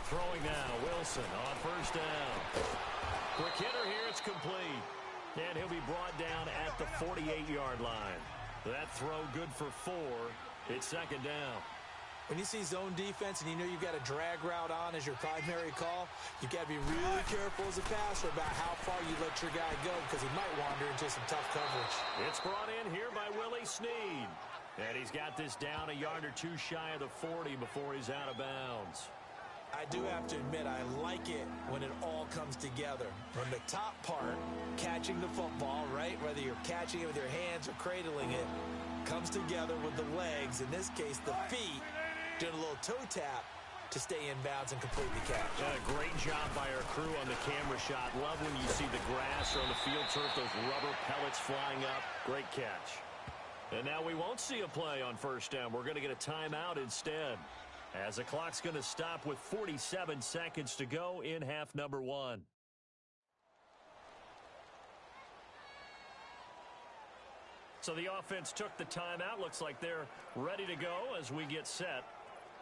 Throwing now, Wilson on 1st down. Quick hitter here, it's complete. And he'll be brought down at the 48-yard line. That throw good for 4. It's 2nd down. When you see zone defense and you know you've got a drag route on as your primary call, you've got to be really careful as a passer about how far you let your guy go because he might wander into some tough coverage. It's brought in here by Willie Snead. And he's got this down a yard or 2 shy of the 40 before he's out of bounds. I do have to admit, I like it when it all comes together. When the top part, catching the football, right, whether you're catching it with your hands or cradling it, comes together with the legs, in this case the feet, doing a little toe tap to stay in bounds and complete the catch. Great job by our crew on the camera shot. Love when you see the grass or on the field turf, those rubber pellets flying up. Great catch. And now we won't see a play on 1st down. We're going to get a timeout instead, as the clock's going to stop with 47 seconds to go in half number 1. So the offense took the timeout. Looks like they're ready to go as we get set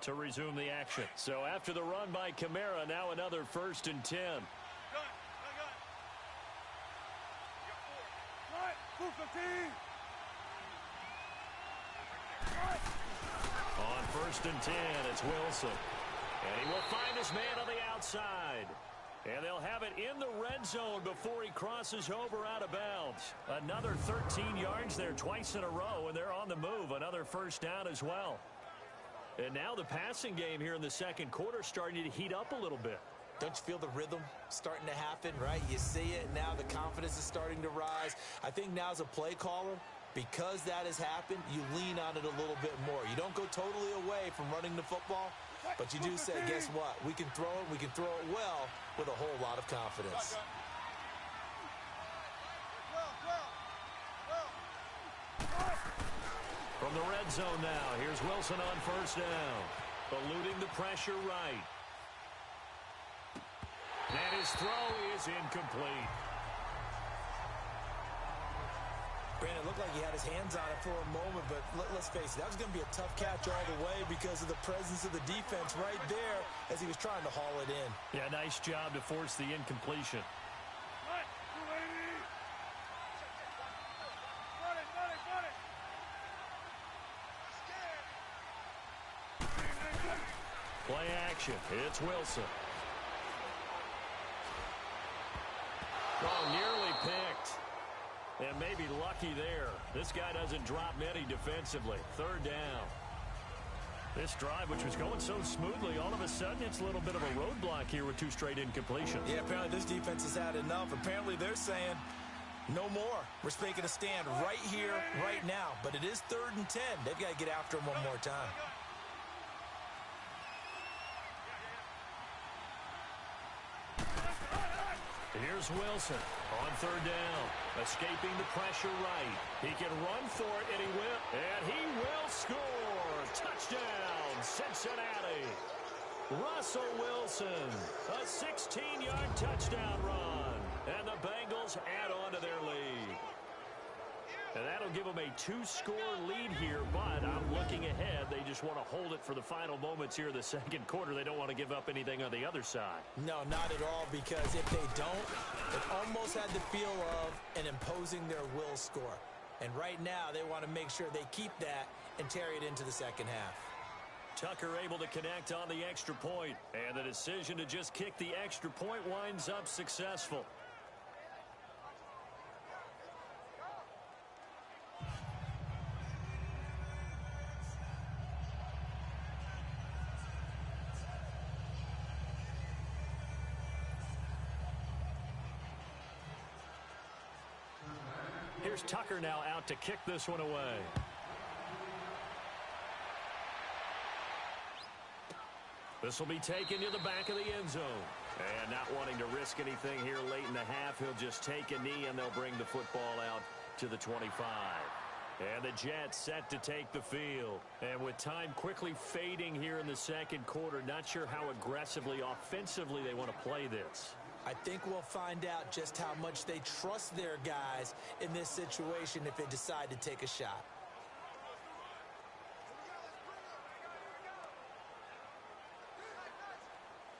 to resume the action. So after the run by Kamara, now another 1st and 10. On 1st and 10, it's Wilson. And he will find his man on the outside. And they'll have it in the red zone before he crosses over out of bounds. Another 13 yards there twice in a row, and they're on the move. Another 1st down as well. And now the passing game here in the 2nd quarter starting to heat up a little bit. Don't you feel the rhythm starting to happen, right? You see it, and now the confidence is starting to rise. I think now as a play caller, because that has happened, you lean on it a little bit more. You don't go totally away from running the football, but you do say, guess what? We can throw it well with a whole lot of confidence. From the red zone now, here's Wilson on first down. Eluding the pressure right. And his throw is incomplete. Brandon, it looked like he had his hands on it for a moment, but let's face it, that was going to be a tough catch all the way because of the presence of the defense right there as he was trying to haul it in. Yeah, nice job to force the incompletion. Play action. It's Wilson. Oh, nearly picked. And maybe lucky there. This guy doesn't drop many defensively. Third down. This drive, which was going so smoothly, all of a sudden it's a little bit of a roadblock here with 2 straight incompletions. Yeah, apparently this defense has had enough. Apparently they're saying no more. We're making a stand right here, right now. But it is 3rd and 10. They've got to get after him one more time. Here's Wilson on 3rd down, escaping the pressure right. He can run for it, and he will. And he will score. Touchdown, Cincinnati. Russell Wilson, a 16-yard touchdown run. And the Bengals add on to their lead. And that'll give them a 2-score lead here, but I'm looking ahead. They just want to hold it for the final moments here in the second quarter. They don't want to give up anything on the other side. No, not at all, because if they don't, it almost had the feel of an imposing their will score. And right now, they want to make sure they keep that and carry it into the second half. Tucker able to connect on the extra point, and the decision to just kick the extra point winds up successful. Here's Tucker now out to kick this one away. This will be taken to the back of the end zone. And not wanting to risk anything here late in the half, he'll just take a knee and they'll bring the football out to the 25. And the Jets set to take the field. And with time quickly fading here in the second quarter, not sure how aggressively, offensively they want to play this. I think we'll find out just how much they trust their guys in this situation if they decide to take a shot.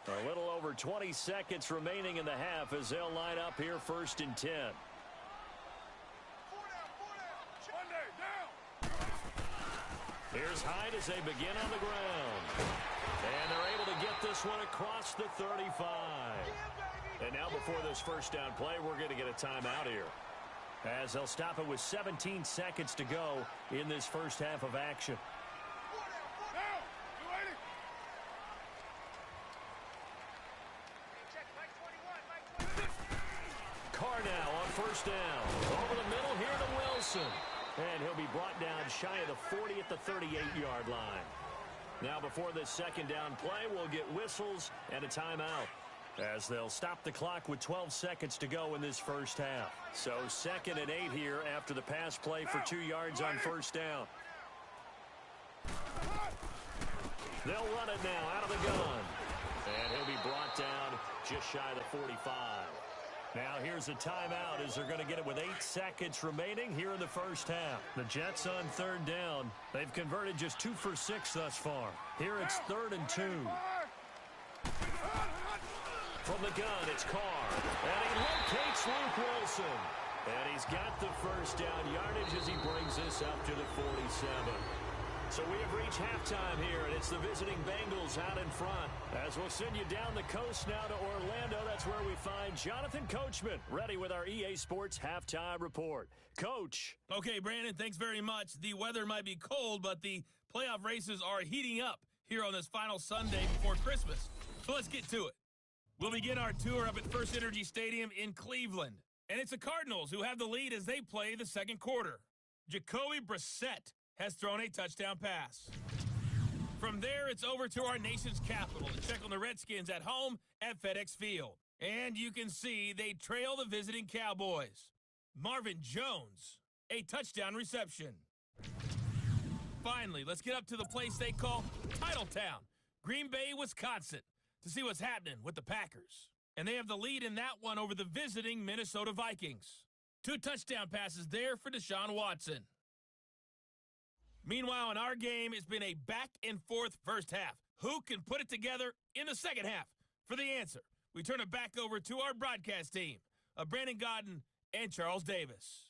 A little over 20 seconds remaining in the half as they'll line up here 1st and 10. Here's Hyde as they begin on the ground. And they're able to get this one across the 35. And now before this first down play, we're going to get a timeout here, as they'll stop it with 17 seconds to go in this first half of action. Carr now on first down. Over the middle here to Wilson. And he'll be brought down shy of the 40 at the 38-yard line. Now before this second down play, we'll get whistles and a timeout, as they'll stop the clock with 12 seconds to go in this first half. So 2nd and 8 here after the pass play for 2 yards on first down. They'll run it now out of the gun. And he'll be brought down just shy of the 45. Now here's a timeout as they're going to get it with 8 seconds remaining here in the first half. The Jets on 3rd down. They've converted just 2 for 6 thus far. Here it's 3rd and 2. From the gun, it's Carr. And he locates Luke Wilson. And he's got the first down yardage as he brings this up to the 47. So we have reached halftime here, and it's the visiting Bengals out in front. As we'll send you down the coast now to Orlando, that's where we find Jonathan Coachman, ready with our EA Sports Halftime Report. Coach. Okay, Brandon, thanks very much. The weather might be cold, but the playoff races are heating up here on this final Sunday before Christmas. So let's get to it. We'll begin our tour up at First Energy Stadium in Cleveland. And it's the Cardinals who have the lead as they play the second quarter. Jacoby Brissett has thrown a touchdown pass. From there, it's over to our nation's capital to check on the Redskins at home at FedEx Field. And you can see they trail the visiting Cowboys. Marvin Jones, a touchdown reception. Finally, let's get up to the place they call Titletown, Green Bay, Wisconsin, to see what's happening with the Packers. And they have the lead in that one over the visiting Minnesota Vikings. 2 touchdown passes there for Deshaun Watson. Meanwhile, in our game, it's been a back-and-forth first half. Who can put it together in the second half? For the answer, we turn it back over to our broadcast team of Brandon Godden and Charles Davis.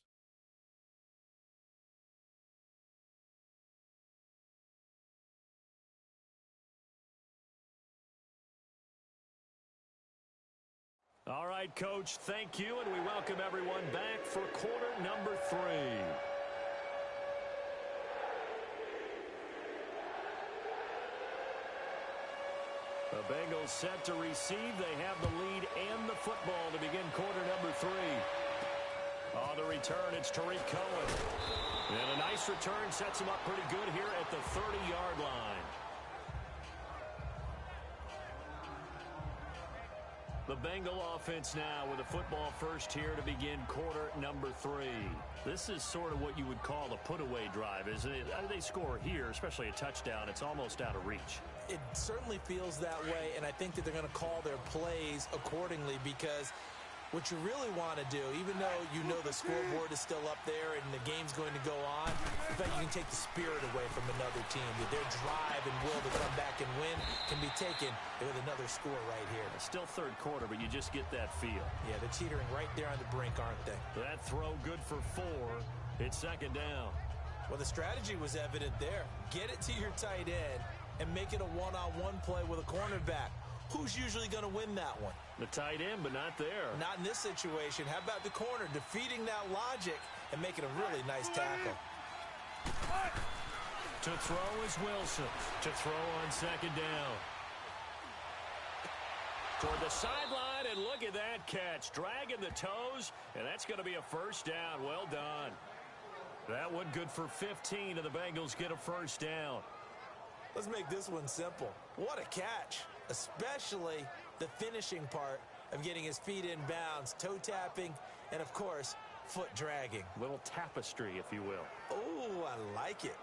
All right, Coach, thank you, and we welcome everyone back for quarter number 3. The Bengals set to receive. They have the lead and the football to begin quarter number 3. On the return, it's Tariq Cohen. And a nice return sets him up pretty good here at the 30-yard line. The Bengal offense now with a football first here to begin quarter number 3. This is sort of what you would call a put-away drive, isn't it? They score here, especially a touchdown. It's almost out of reach. It certainly feels that way, and I think that they're going to call their plays accordingly because what you really want to do, even though you know the scoreboard is still up there and the game's going to go on, in fact, you can take the spirit away from another team. Their drive and will to come back and win can be taken with another score right here. It's still third quarter, but you just get that feel. Yeah, they're teetering right there on the brink, aren't they? That throw good for 4. It's second down. Well, the strategy was evident there. Get it to your tight end and make it a one-on-one play with a cornerback. Who's usually going to win that one? The tight end, but not there. Not in this situation. How about the corner defeating that logic and making a really nice tackle? To throw is Wilson. To throw on second down. Toward the sideline, and look at that catch. Dragging the toes, and that's going to be a first down. Well done. That one good for 15, and the Bengals get a first down. Let's make this one simple. What a catch. Especially the finishing part of getting his feet in bounds, toe tapping, and of course, foot dragging. Little tapestry, if you will. Oh, I like it.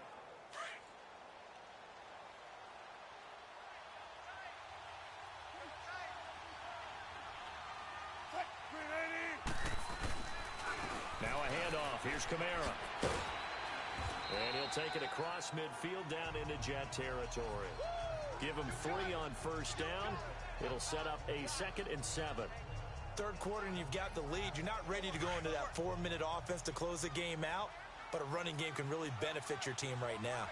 Now a handoff. Here's Kamara. And he'll take it across midfield down into Jet territory. Give him 3 on first down. It'll set up a 2nd and 7. Third quarter and you've got the lead. You're not ready to go into that 4-minute offense to close the game out, but a running game can really benefit your team right now.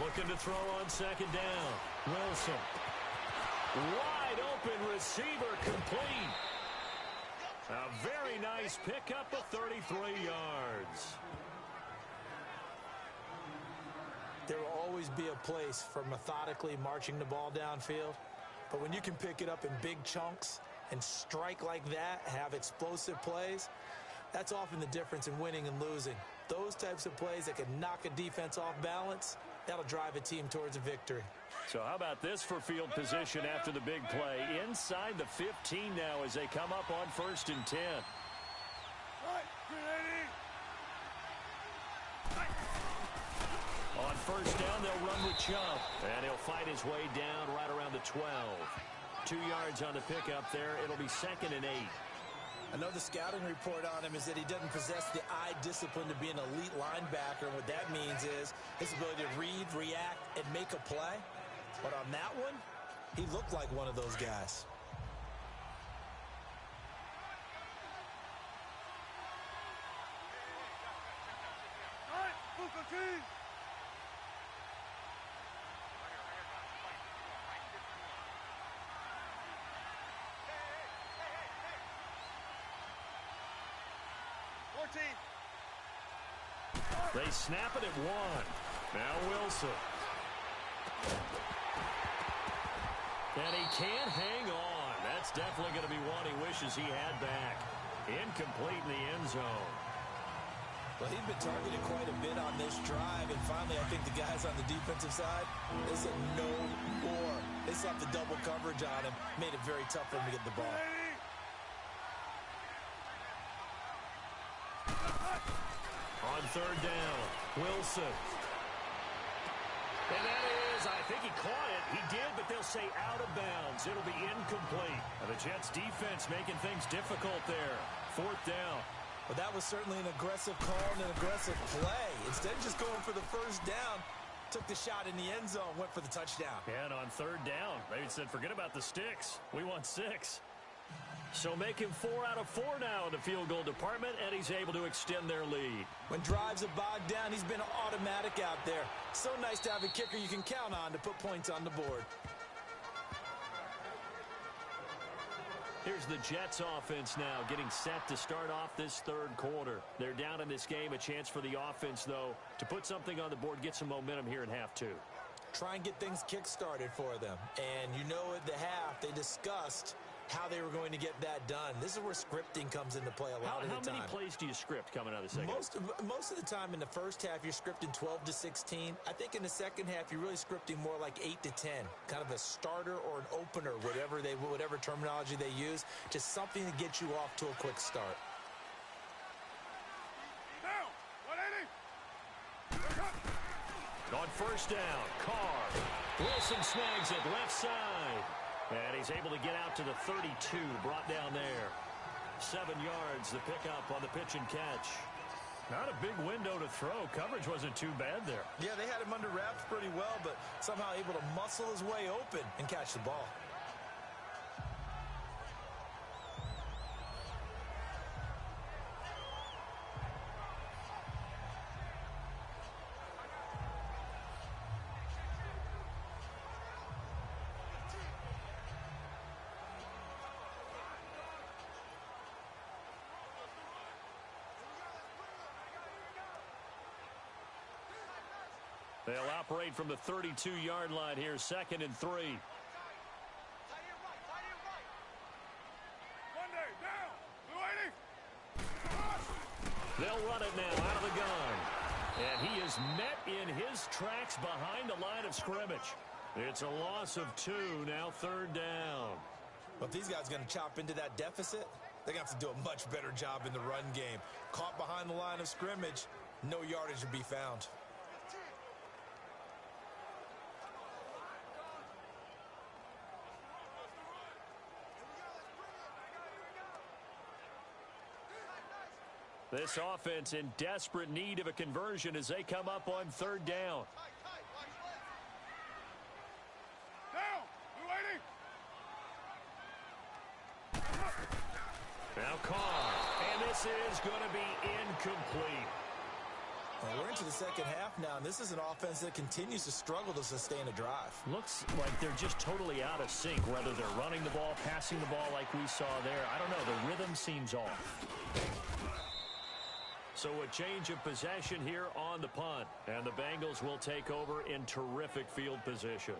Looking to throw on second down. Wilson. Wide open receiver complete. A very nice pickup of 33 yards. There will always be a place for methodically marching the ball downfield. But when you can pick it up in big chunks and strike like that, have explosive plays, that's often the difference in winning and losing. Those types of plays that can knock a defense off balance, that'll drive a team towards a victory. So how about this for field position after the big play? Inside the 15 now as they come up on 1st and 10. On first down, they'll run with Chubb. And he'll fight his way down right around the 12. 2 yards on the pickup there. It'll be 2nd and 8. I know the scouting report on him is that he doesn't possess the eye discipline to be an elite linebacker. And what that means is his ability to read, react, and make a play. But on that one, he looked like one of those guys. They snap it at 1. Now Wilson. And he can't hang on. That's definitely going to be one he wishes he had back. Incomplete in the end zone. Well, he's been targeted quite a bit on this drive, and finally I think the guys on the defensive side, they said no more. They slapped the double coverage on him, made it very tough for him to get the ball. On third down, Wilson. And that is, I think he caught it. He did, but they'll say out of bounds. It'll be incomplete. Now the Jets defense making things difficult there. Fourth down. Well, that was certainly an aggressive call and an aggressive play. Instead of just going for the first down, took the shot in the end zone, went for the touchdown. And on third down, they said, forget about the sticks. We want 6. So make him 4 out of 4 now in the field goal department, and he's able to extend their lead. When drives are bogged down, he's been automatic out there. So nice to have a kicker you can count on to put points on the board. Here's the Jets offense now getting set to start off this third quarter. They're down in this game. A chance for the offense, though, to put something on the board, get some momentum here in half 2. Try and get things kick-started for them. And you know at the half, they discussed how they were going to get that done. This is where scripting comes into play a lot of the time. How many plays do you script coming out of the second? Most of the time in the first half, you're scripting 12 to 16. I think in the second half, you're really scripting more like 8 to 10. Kind of a starter or an opener, whatever terminology they use. Just something to get you off to a quick start. Down, 180. On first down, Carr. Wilson snags it left side. And he's able to get out to the 32, brought down there. 7 yards, the pickup on the pitch and catch. Not a big window to throw. Coverage wasn't too bad there. Yeah, they had him under wraps pretty well, but somehow able to muscle his way open and catch the ball. They'll operate from the 32-yard line here, 2nd and 3. They'll run it now out of the gun. And he is met in his tracks behind the line of scrimmage. It's a loss of 2, now 3rd down. Well, if these guys are going to chop into that deficit, they're going to have to do a much better job in the run game. Caught behind the line of scrimmage, no yardage to be found. This offense in desperate need of a conversion as they come up on 3rd down. Now Carr, and this is going to be incomplete. Well, we're into the second half now, and this is an offense that continues to struggle to sustain a drive. Looks like they're just totally out of sync, whether they're running the ball, passing the ball like we saw there. I don't know. The rhythm seems off. So a change of possession here on the punt, and the Bengals will take over in terrific field position.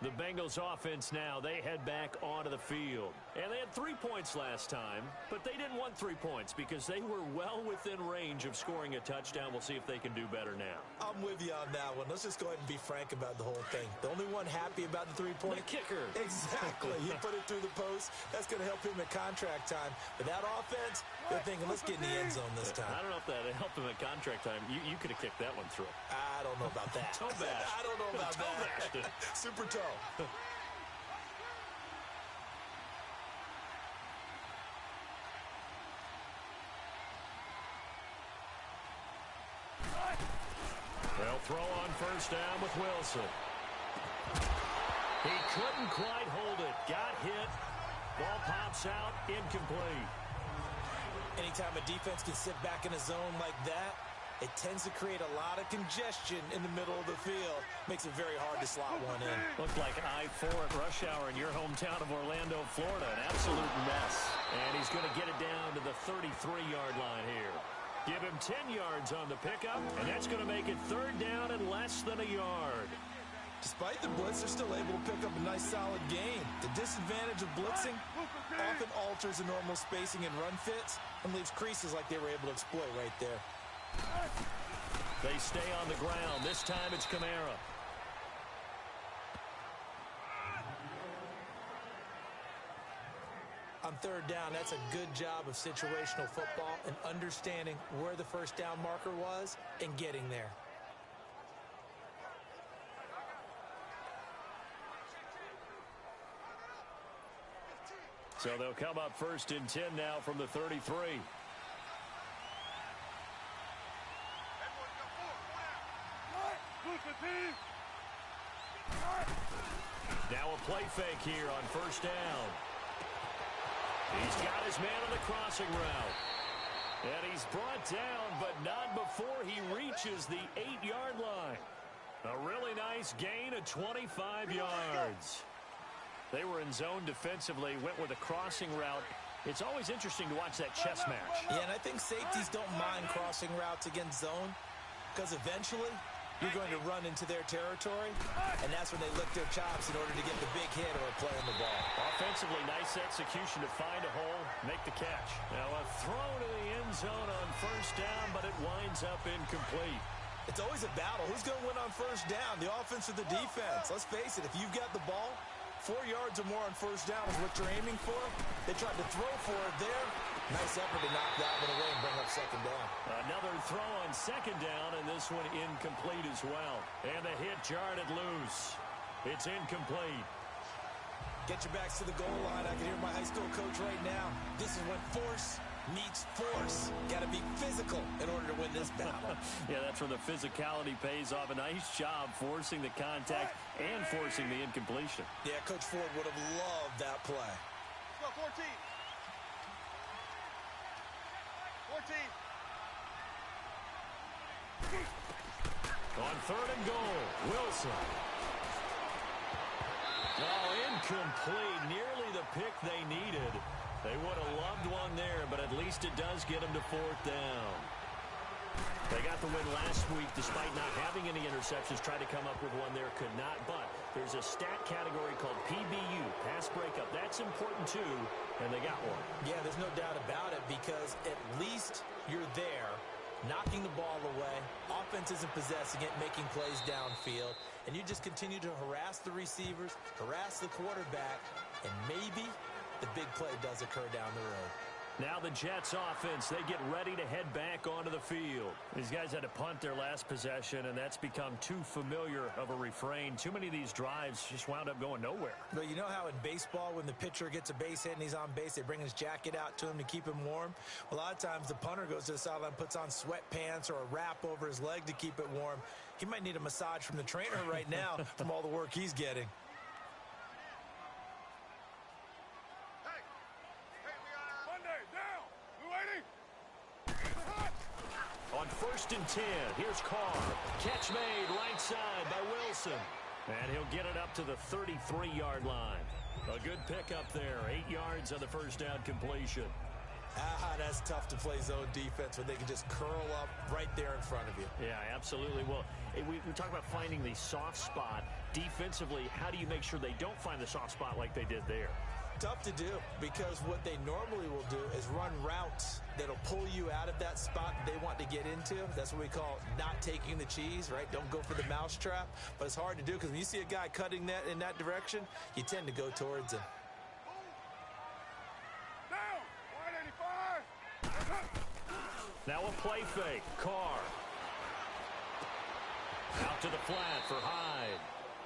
The Bengals offense now, they head back onto the field. And they had 3 points last time, but they didn't want 3 points because they were well within range of scoring a touchdown. We'll see if they can do better now. I'm with you on that one. Let's just go ahead and be frank about the whole thing. The only one happy about the 3-point? The kicker. Exactly. He put it through the post. That's going to help him at contract time. But that offense, they're thinking, let's get in the end zone this time. I don't know if that helped him at contract time. You could have kicked that one through. I don't know about that. Toe bash. I don't know about that. Super toe. They'll throw on first down with Wilson. He couldn't quite hold it. Got hit. Ball pops out. Incomplete. Anytime a defense can sit back in a zone like that, it tends to create a lot of congestion in the middle of the field. Makes it very hard to slot one in. Looked like I-4 at rush hour in your hometown of Orlando, Florida. An absolute mess. And he's going to get it down to the 33-yard line here. Give him 10 yards on the pickup, and that's going to make it 3rd down and less than a yard. To Despite the blitz, they're still able to pick up a nice, solid gain. The disadvantage of blitzing often alters the normal spacing and run fits and leaves creases like they were able to exploit right there. They stay on the ground. This time it's Kamara. On third down, that's a good job of situational football and understanding where the first down marker was and getting there. So they'll come up first and 10 now from the 33. Now a play fake here on first down. He's got his man on the crossing route. And he's brought down, but not before he reaches the 8-yard line. A really nice gain of 25 yards. They were in zone defensively, went with a crossing route. It's always interesting to watch that chess match. Yeah, and I think safeties don't mind crossing routes against zone because eventually you're going to run into their territory, and that's when they lick their chops in order to get the big hit or play on the ball. Offensively, nice execution to find a hole, make the catch. Now a throw to the end zone on first down, but it winds up incomplete. It's always a battle. Who's going to win on first down, the offense or the defense? Let's face it, if you've got the ball, 4 yards or more on first down is what you're aiming for. They tried to throw for it there. Nice effort to knock that one away and bring up second down. Another throw on second down, and this one incomplete as well. And the hit jarred it loose. It's incomplete. Get your backs to the goal line. I can hear my high school coach right now. This is when force meets force. Got to be physical in order to win this battle. Yeah, that's where the physicality pays off. A nice job forcing the contact and forcing the incompletion. Yeah, Coach Ford would have loved that play. Let's go, 14. 14. On third and goal, Wilson. Oh, incomplete. Nearly the pick they needed. They would have loved one there, but at least it does get them to fourth down. They got the win last week despite not having any interceptions. Tried to come up with one there, could not. But there's a stat category called PBU, pass breakup. That's important too, and they got one. Yeah, there's no doubt about it because at least you're there, knocking the ball away. Offense isn't possessing it, making plays downfield. And you just continue to harass the receivers, harass the quarterback, and maybe the big play does occur down the road. Now the Jets offense, they get ready to head back onto the field. These guys had to punt their last possession, and that's become too familiar of a refrain. Too many of these drives just wound up going nowhere. But you know how in baseball, when the pitcher gets a base hit and he's on base, they bring his jacket out to him to keep him warm? A lot of times the punter goes to the sideline, puts on sweatpants or a wrap over his leg to keep it warm. He might need a massage from the trainer right now from all the work he's getting. On first and 10, here's Carr. Catch made right side by Wilson. And he'll get it up to the 33-yard line. A good pickup there. 8 yards on the first down completion. That's tough to play zone defense when they can just curl up right there in front of you. Yeah, absolutely. Well, we talk about finding the soft spot. Defensively, how do you make sure they don't find the soft spot like they did there? Tough to do because what they normally will do is run routes that'll pull you out of that spot that they want to get into. That's what we call not taking the cheese, right? Don't go for the mousetrap. But it's hard to do because when you see a guy cutting that in that direction, you tend to go towards him. Down! 185! Now a play fake. Carr. Out to the flat for Hyde.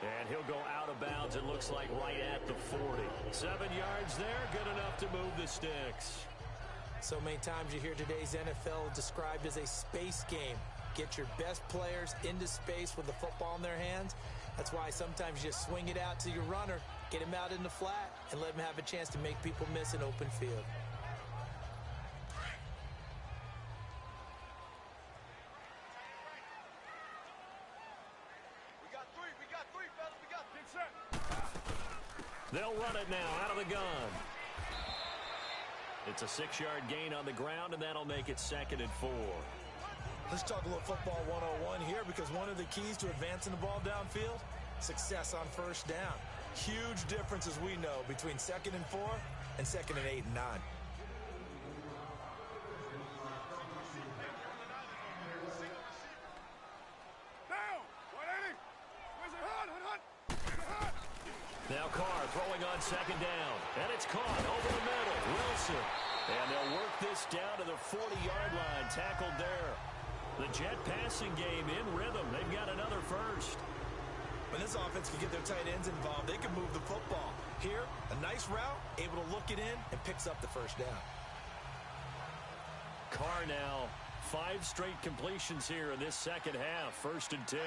And he'll go out of bounds, it looks like, right at the 40. 7 yards there, good enough to move the sticks. So many times you hear today's NFL described as a space game. Get your best players into space with the football in their hands. That's why sometimes you just swing it out to your runner, get him out in the flat, and let him have a chance to make people miss an open field. They'll run it now out of the gun. It's a 6-yard gain on the ground, and that'll make it 2nd and 4. Let's talk a little football 101 here because one of the keys to advancing the ball downfield success on first down. Huge difference, as we know, between 2nd and 4 and 2nd and 8 and 9. Now Carr throwing on 2nd down. And it's caught over the middle. Wilson. And they'll work this down to the 40-yard line. Tackled there. The Jet passing game in rhythm. They've got another first. When this offense can get their tight ends involved, they can move the football. Here, a nice route, able to look it in, and picks up the first down. Carr now, 5 straight completions here in this second half. 1st and 10.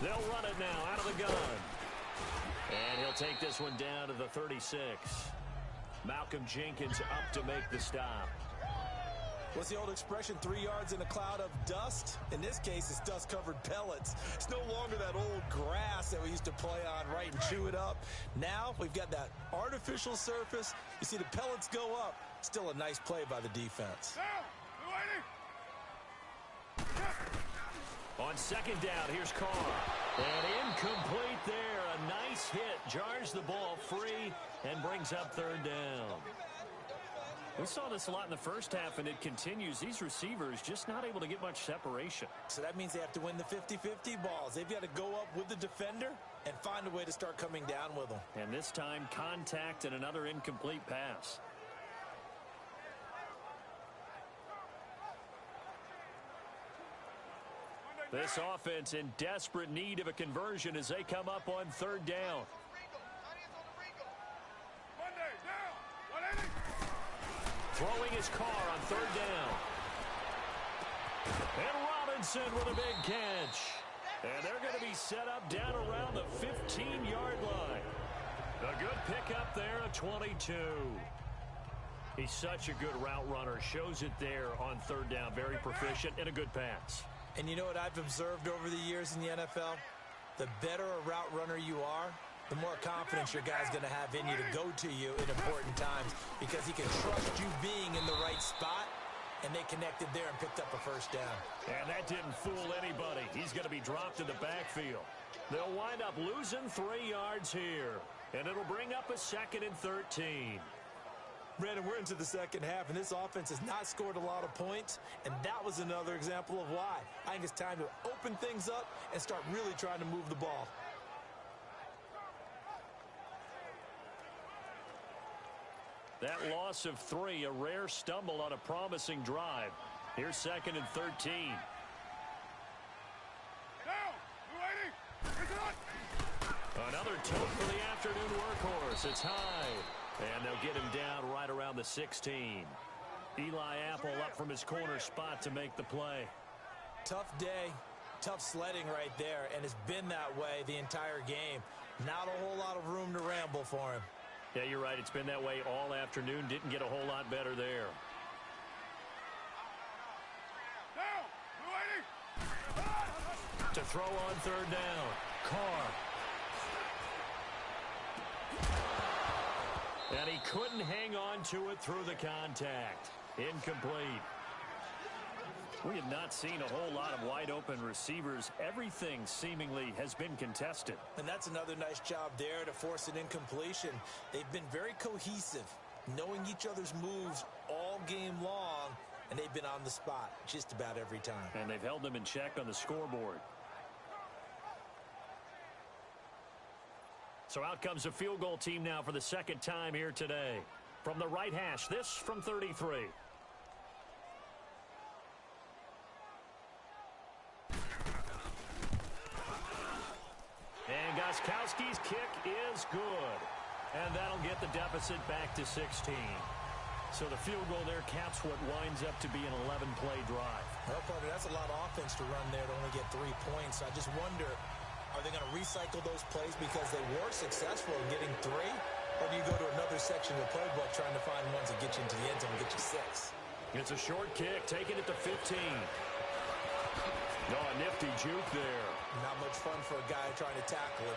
They'll run it now out of the gun. And he'll take this one down to the 36. Malcolm Jenkins up to make the stop. What's the old expression, 3 yards in a cloud of dust? In this case, it's dust-covered pellets. It's no longer that old grass that we used to play on, right, and chew it up. Now we've got that artificial surface. You see the pellets go up. Still a nice play by the defense. On 2nd down, here's Carr. And incomplete there. A nice hit. Jars the ball free and brings up 3rd down. We saw this a lot in the first half, and it continues. These receivers just not able to get much separation. So that means they have to win the 50-50 balls. They've got to go up with the defender and find a way to start coming down with them. And this time, contact and another incomplete pass. This offense in desperate need of a conversion as they come up on 3rd down. Throwing his Carr on 3rd down. And Robinson with a big catch. And they're going to be set up down around the 15-yard line. A good pickup there at 22. He's such a good route runner. Shows it there on 3rd down. Very proficient and a good pass. And you know what I've observed over the years in the NFL? The better a route runner you are, the more confidence your guy's going to have in you to go to you in important times because he can trust you being in the right spot, and they connected there and picked up a first down. And that didn't fool anybody. He's going to be dropped in the backfield. They'll wind up losing 3 yards here, and it'll bring up a 2nd and 13. Brandon, we're into the second half, and this offense has not scored a lot of points, and that was another example of why. I think it's time to open things up and start really trying to move the ball. That loss of 3, a rare stumble on a promising drive. Here's 2nd and 13. Another tote for the afternoon workhorse. It's high. And they'll get him down right around the 16. Eli Apple up from his corner spot to make the play. Tough day, tough sledding right there, and it's been that way the entire game. Not a whole lot of room to ramble for him. Yeah, you're right. It's been that way all afternoon. Didn't get a whole lot better there. To throw on 3rd down. Carr. And he couldn't hang on to it through the contact. Incomplete. We have not seen a whole lot of wide-open receivers. Everything seemingly has been contested. And that's another nice job there to force an incompletion. They've been very cohesive, knowing each other's moves all game long, and they've been on the spot just about every time. And they've held them in check on the scoreboard. So out comes a field goal team now for the 2nd time here today. From the right hash, this from 33. And Gostkowski's kick is good. And that'll get the deficit back to 16. So the field goal there caps what winds up to be an 11-play drive. Well, partner, that's a lot of offense to run there to only get 3 points. I just wonder, are they going to recycle those plays because they were successful in getting 3? Or do you go to another section of the playbook trying to find ones that get you into the end zone and get you 6? It's a short kick, taking it to 15. Oh, a nifty juke there. Not much fun for a guy trying to tackle him.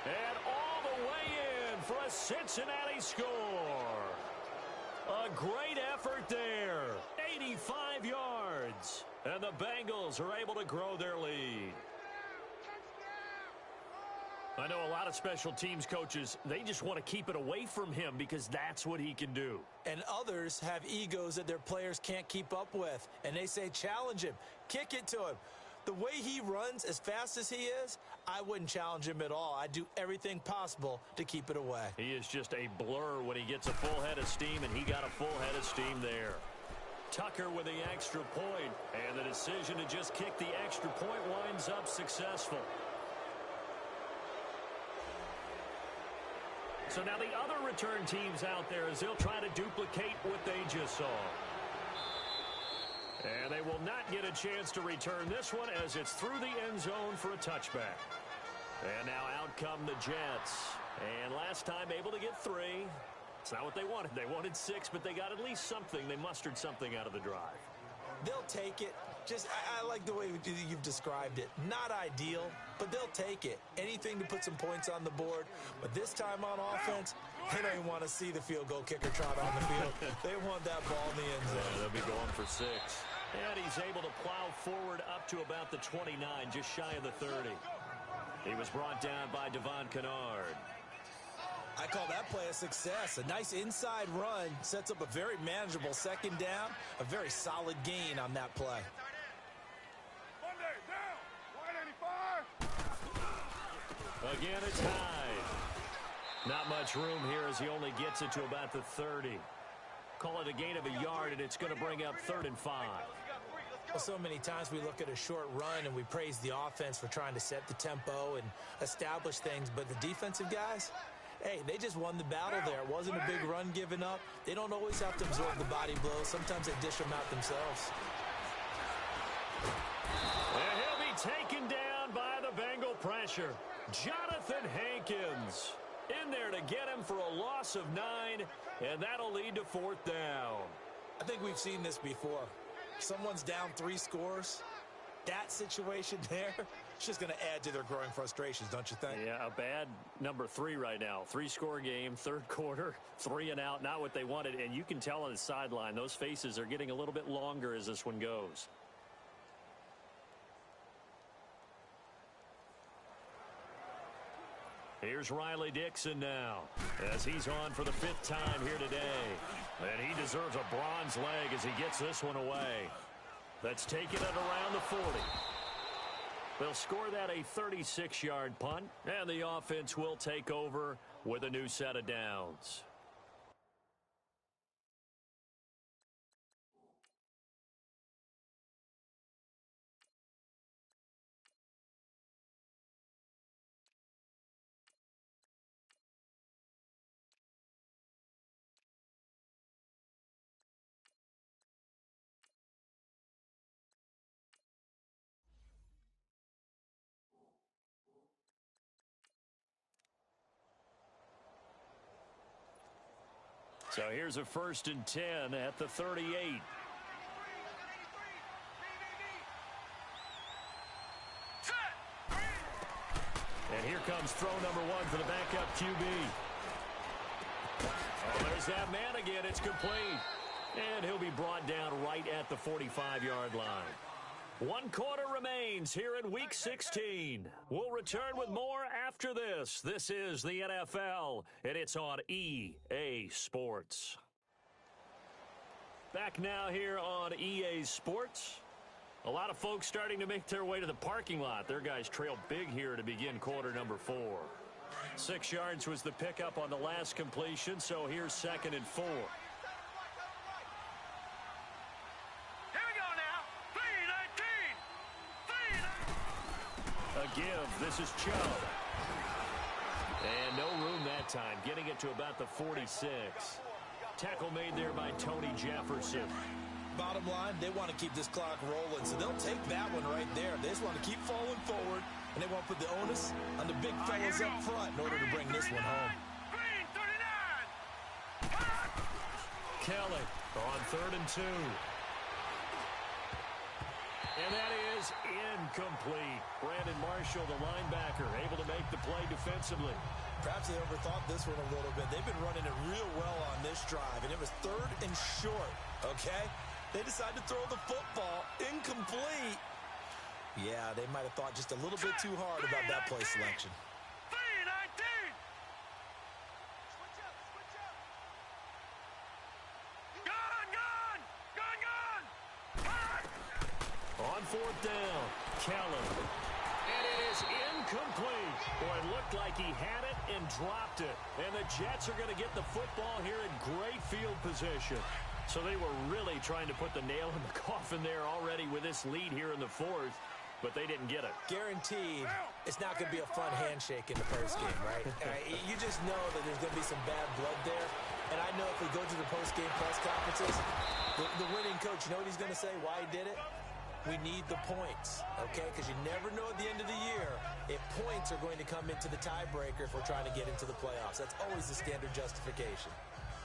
And all the way in for a Cincinnati score. great effort there. 85 yards. And the Bengals are able to grow their lead. I know a lot of special teams coaches, they just want to keep it away from him because that's what he can do. And others have egos that their players can't keep up with. And they say, challenge him. Kick it to him. The way he runs as fast as he is, I wouldn't challenge him at all. I'd do everything possible to keep it away. He is just a blur when he gets a full head of steam, and he got a full head of steam there. Tucker with the extra point, and the decision to just kick the extra point winds up successful. So now the other return teams out there as they'll try to duplicate what they just saw. And they will not get a chance to return this one as it's through the end zone for a touchback. And now out come the Jets. And last time able to get 3. It's not what they wanted. They wanted 6, but they got at least something. They mustered something out of the drive. They'll take it. I like the way you've described it. Not ideal, but they'll take it. Anything to put some points on the board. But this time on offense, they don't even want to see the field goal kicker trot on the field. They want that ball in the end zone. Yeah, they'll be going for 6. And he's able to plow forward up to about the 29, just shy of the 30. He was brought down by Devon Kennard. I call that play a success. A nice inside run sets up a very manageable second down. A very solid gain on that play. Monday, down. Wide 85. Again, it's Hyde. Not much room here as he only gets it to about the 30. Call it a gain of a yard, and it's going to bring up 3rd and 5. Well, so many times we look at a short run and we praise the offense for trying to set the tempo and establish things, but the defensive guys, hey, they just won the battle there. It wasn't a big run given up. They don't always have to absorb the body blows. Sometimes they dish them out themselves. And he'll be taken down by the Bengal pressure. Jonathan Hankins in there to get him for a loss of 9, and that'll lead to 4th down. I think we've seen this before. Someone's down 3 scores. That situation there, it's just going to add to their growing frustrations, don't you think? Yeah, a bad number 3 right now. 3-score game, 3rd quarter, 3 and out, not what they wanted. And you can tell on the sideline, those faces are getting a little bit longer as this one goes. Here's Riley Dixon now, as he's on for the 5th time here today. And he deserves a bronze leg as he gets this one away. That's taken it around the 40. They'll score that a 36-yard punt, and the offense will take over with a new set of downs. So here's a 1st and 10 at the 38. And here comes throw number 1 for the backup QB. Oh, there's that man again. It's complete. And he'll be brought down right at the 45-yard line. 1 quarter remains here in Week 16. We'll return with more after this. This is the NFL, and it's on EA Sports. Back now here on EA Sports. A lot of folks starting to make their way to the parking lot. Their guys trailed big here to begin quarter number 4. 6 yards was the pickup on the last completion, so here's 2nd and 4. Give. This is Chubb. And no room that time, getting it to about the 46. Tackle made there by Tony Jefferson. Bottom line, they want to keep this clock rolling, so they'll take that one right there. They just want to keep falling forward, and they want to put the onus on the big fellas up front in order to bring this one home. Kelly on 3rd and 2. And that is incomplete. Brandon Marshall, the linebacker, able to make the play defensively. Perhaps they overthought this one a little bit. They've been running it real well on this drive, and it was 3rd and short, okay? They decided to throw the football incomplete. Yeah, they might have thought just a little bit too hard about that play selection. On 4th down, Kellen. And it is incomplete. Boy, it looked like he had it and dropped it. And the Jets are going to get the football here in great field position. So they were really trying to put the nail in the coffin there already with this lead here in the 4th, but they didn't get it. Guaranteed, it's not going to be a fun handshake in the postgame, right? You just know that there's going to be some bad blood there. And I know if we go to the postgame press conferences, the winning coach, you know what he's going to say, why he did it? We need the points, okay? Because you never know at the end of the year if points are going to come into the tiebreaker if we're trying to get into the playoffs. That's always the standard justification.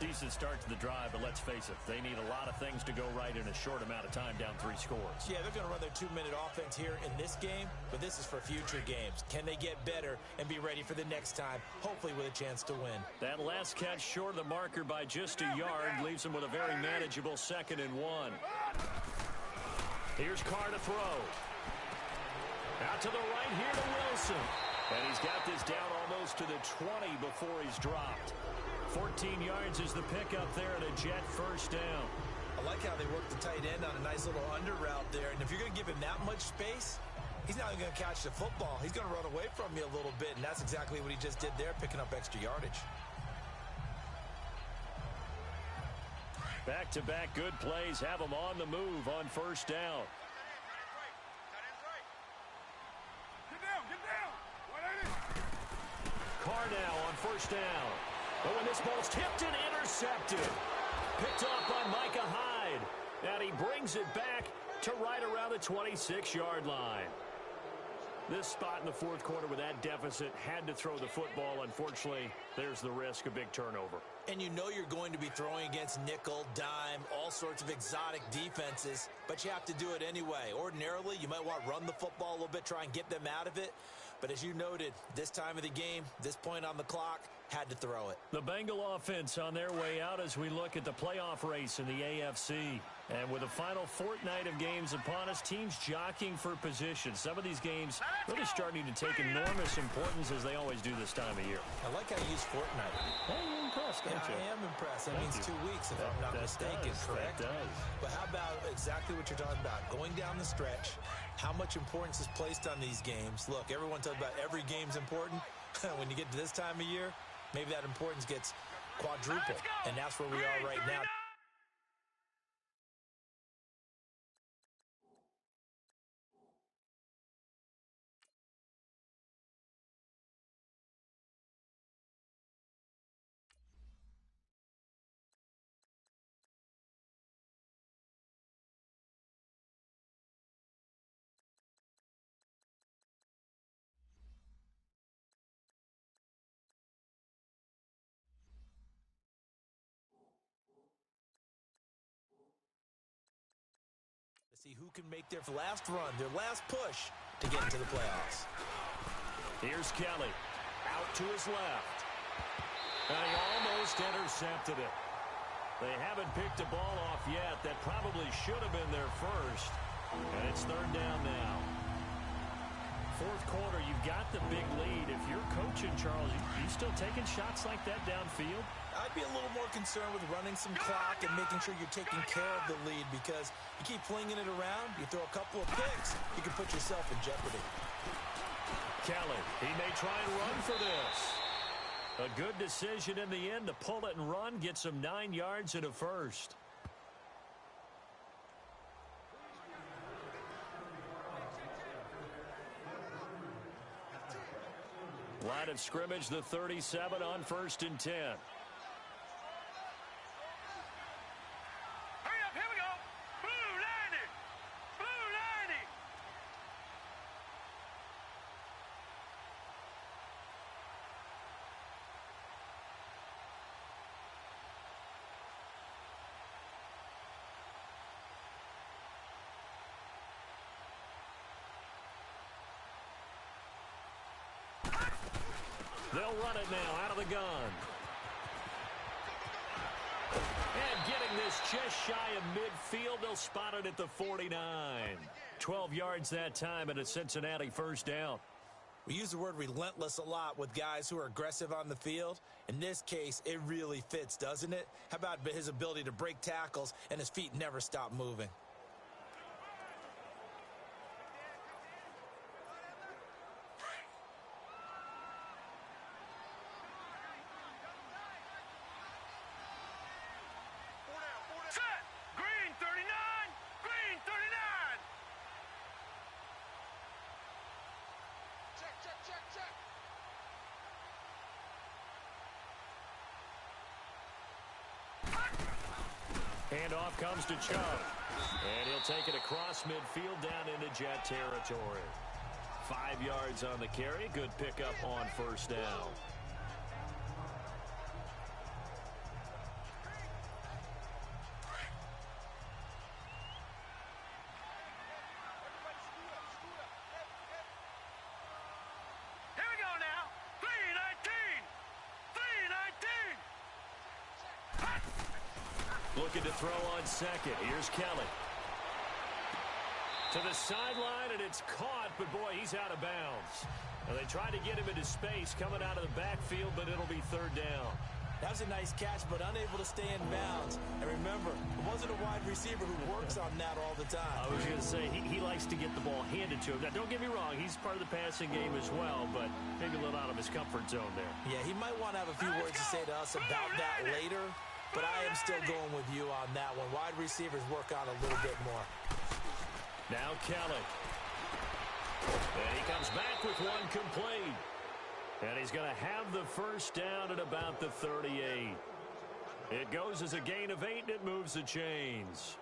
Decent start to the drive, but let's face it, they need a lot of things to go right in a short amount of time, down 3 scores. Yeah, they're going to run their 2-minute offense here in this game, but this is for future games. Can they get better and be ready for the next time, hopefully with a chance to win? That last catch short of the marker by just a yard leaves them with a very manageable 2nd and 1. Here's Carr to throw. Out to the right here to Wilson. And he's got this down almost to the 20 before he's dropped. 14 yards is the pickup there and a Jet 1st down. I like how they work the tight end on a nice little under route there. And if you're going to give him that much space, he's not going to catch the football. He's going to run away from you a little bit, and that's exactly what he just did there, picking up extra yardage. Back-to-back good plays have them on the move on 1st down. Carr now on 1st down. But when this ball's tipped and intercepted. Picked off by Micah Hyde. And he brings it back to right around the 26-yard line. This spot in the 4th quarter with that deficit had to throw the football. Unfortunately, there's the risk of big turnover. And you know you're going to be throwing against nickel, dime, all sorts of exotic defenses, but you have to do it anyway. Ordinarily, you might want to run the football a little bit, try and get them out of it. But as you noted, this time of the game, this point on the clock, had to throw it. The Bengal offense on their way out as we look at the playoff race in the AFC. And with the final fortnight of games upon us, teams jockeying for position. Some of these games really starting to take enormous importance as they always do this time of year. I like how you use fortnight. Hey, you're impressed, don't you? I am impressed. That means 2 weeks, if I'm not mistaken, correct? That does. But how about exactly what you're talking about? Going down the stretch, how much importance is placed on these games? Look, everyone talks about every game's important. When you get to this time of year, maybe that importance gets quadrupled, and that's where we are right now. See who can make their last run, their last push to get into the playoffs. Here's Kelly. Out to his left. And he almost intercepted it. They haven't picked a ball off yet. That probably should have been their first. And it's 3rd down now. 4th quarter, you've got the big lead. If you're coaching, Charles, you still taking shots like that downfield? I'd be a little more concerned with running some clock and making sure you're taking care of the lead, because you keep flinging it around, you throw a couple of picks, you can put yourself in jeopardy. Kelly, he may try and run for this. A good decision in the end to pull it and run, gets him 9 yards and a first. Line of scrimmage, the 37 on 1st and 10. They'll run it now out of the gun. And getting this just shy of midfield, they'll spot it at the 49. 12 yards that time and a Cincinnati first down. We use the word relentless a lot with guys who are aggressive on the field. In this case, it really fits, doesn't it? How about his ability to break tackles and his feet never stop moving? Handoff comes to Chubb. And he'll take it across midfield down into Jet territory. 5 yards on the carry. Good pickup on first down. Looking to throw on second. Here's Kelly. To the sideline, and it's caught, but boy, he's out of bounds. And they tried to get him into space coming out of the backfield, but it'll be third down. That was a nice catch, but unable to stay in bounds. And remember, it wasn't a wide receiver who works on that all the time. I was going to say, he likes to get the ball handed to him. Now, don't get me wrong, he's part of the passing game as well, but maybe a little out of his comfort zone there. Yeah, he might want to have a few words to say to us about that later. But I am still going with you on that one. Wide receivers work on a little bit more. Now Kelly. And he comes back with one complete. And he's going to have the first down at about the 38. It goes as a gain of 8, and it moves the chains.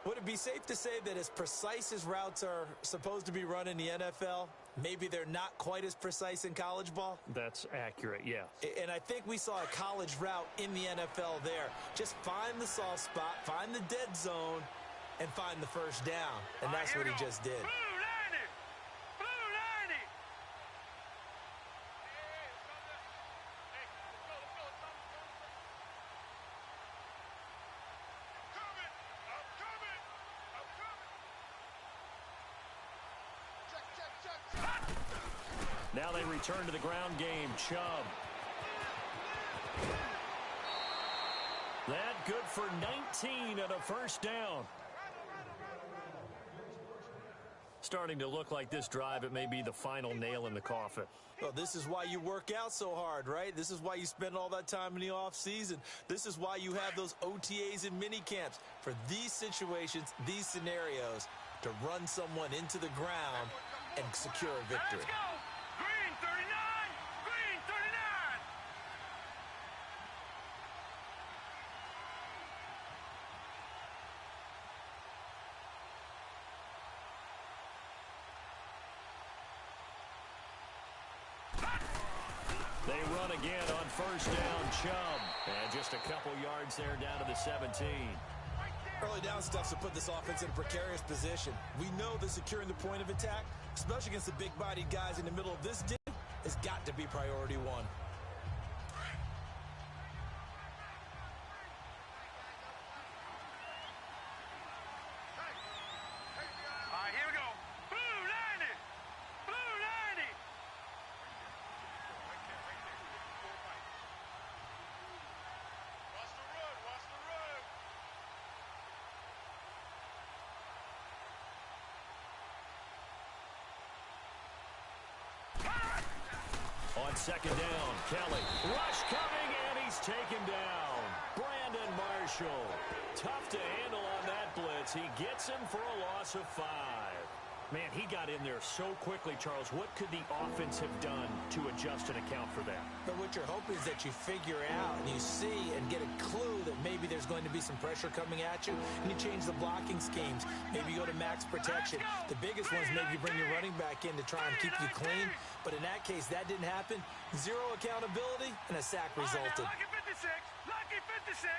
Would it be safe to say that as precise as routes are supposed to be run in the NFL, maybe they're not quite as precise in college ball? That's accurate, yeah. And I think we saw a college route in the NFL there. Just find the soft spot, find the dead zone, and find the first down. And that's what he just did. Now they return to the ground game. Chubb. That good for 19 and a first down. Starting to look like this drive, it may be the final nail in the coffin. Well, this is why you work out so hard, right? This is why you spend all that time in the offseason. This is why you have those OTAs and mini camps for these situations, these scenarios, to run someone into the ground and secure a victory. Let's go! Green 39! Green 39! They run again on first down. Chubb. And just a couple yards there down to the 17. Early down stuff to put this offense in a precarious position. We know that securing the point of attack, especially against the big-bodied guys in the middle of this game, has got to be priority one. All right, here we go. Blue 90! Blue 90! Watch the run, watch the run. On second down, Kelly. Rush coming, and he's taken down. Brandon Marshall. Tough to handle on that blitz. He gets him for a loss of 5. Man, he got in there so quickly, Charles. What could the offense have done to adjust and account for that? But what you're hoping is that you figure out and you see and get a clue that maybe there's going to be some pressure coming at you, and you change the blocking schemes. Maybe you go to max protection. The biggest one is maybe you bring your running back in to try and keep you clean. But in that case, that didn't happen. 0 accountability, and a sack resulted. Lucky 56! Lucky 56!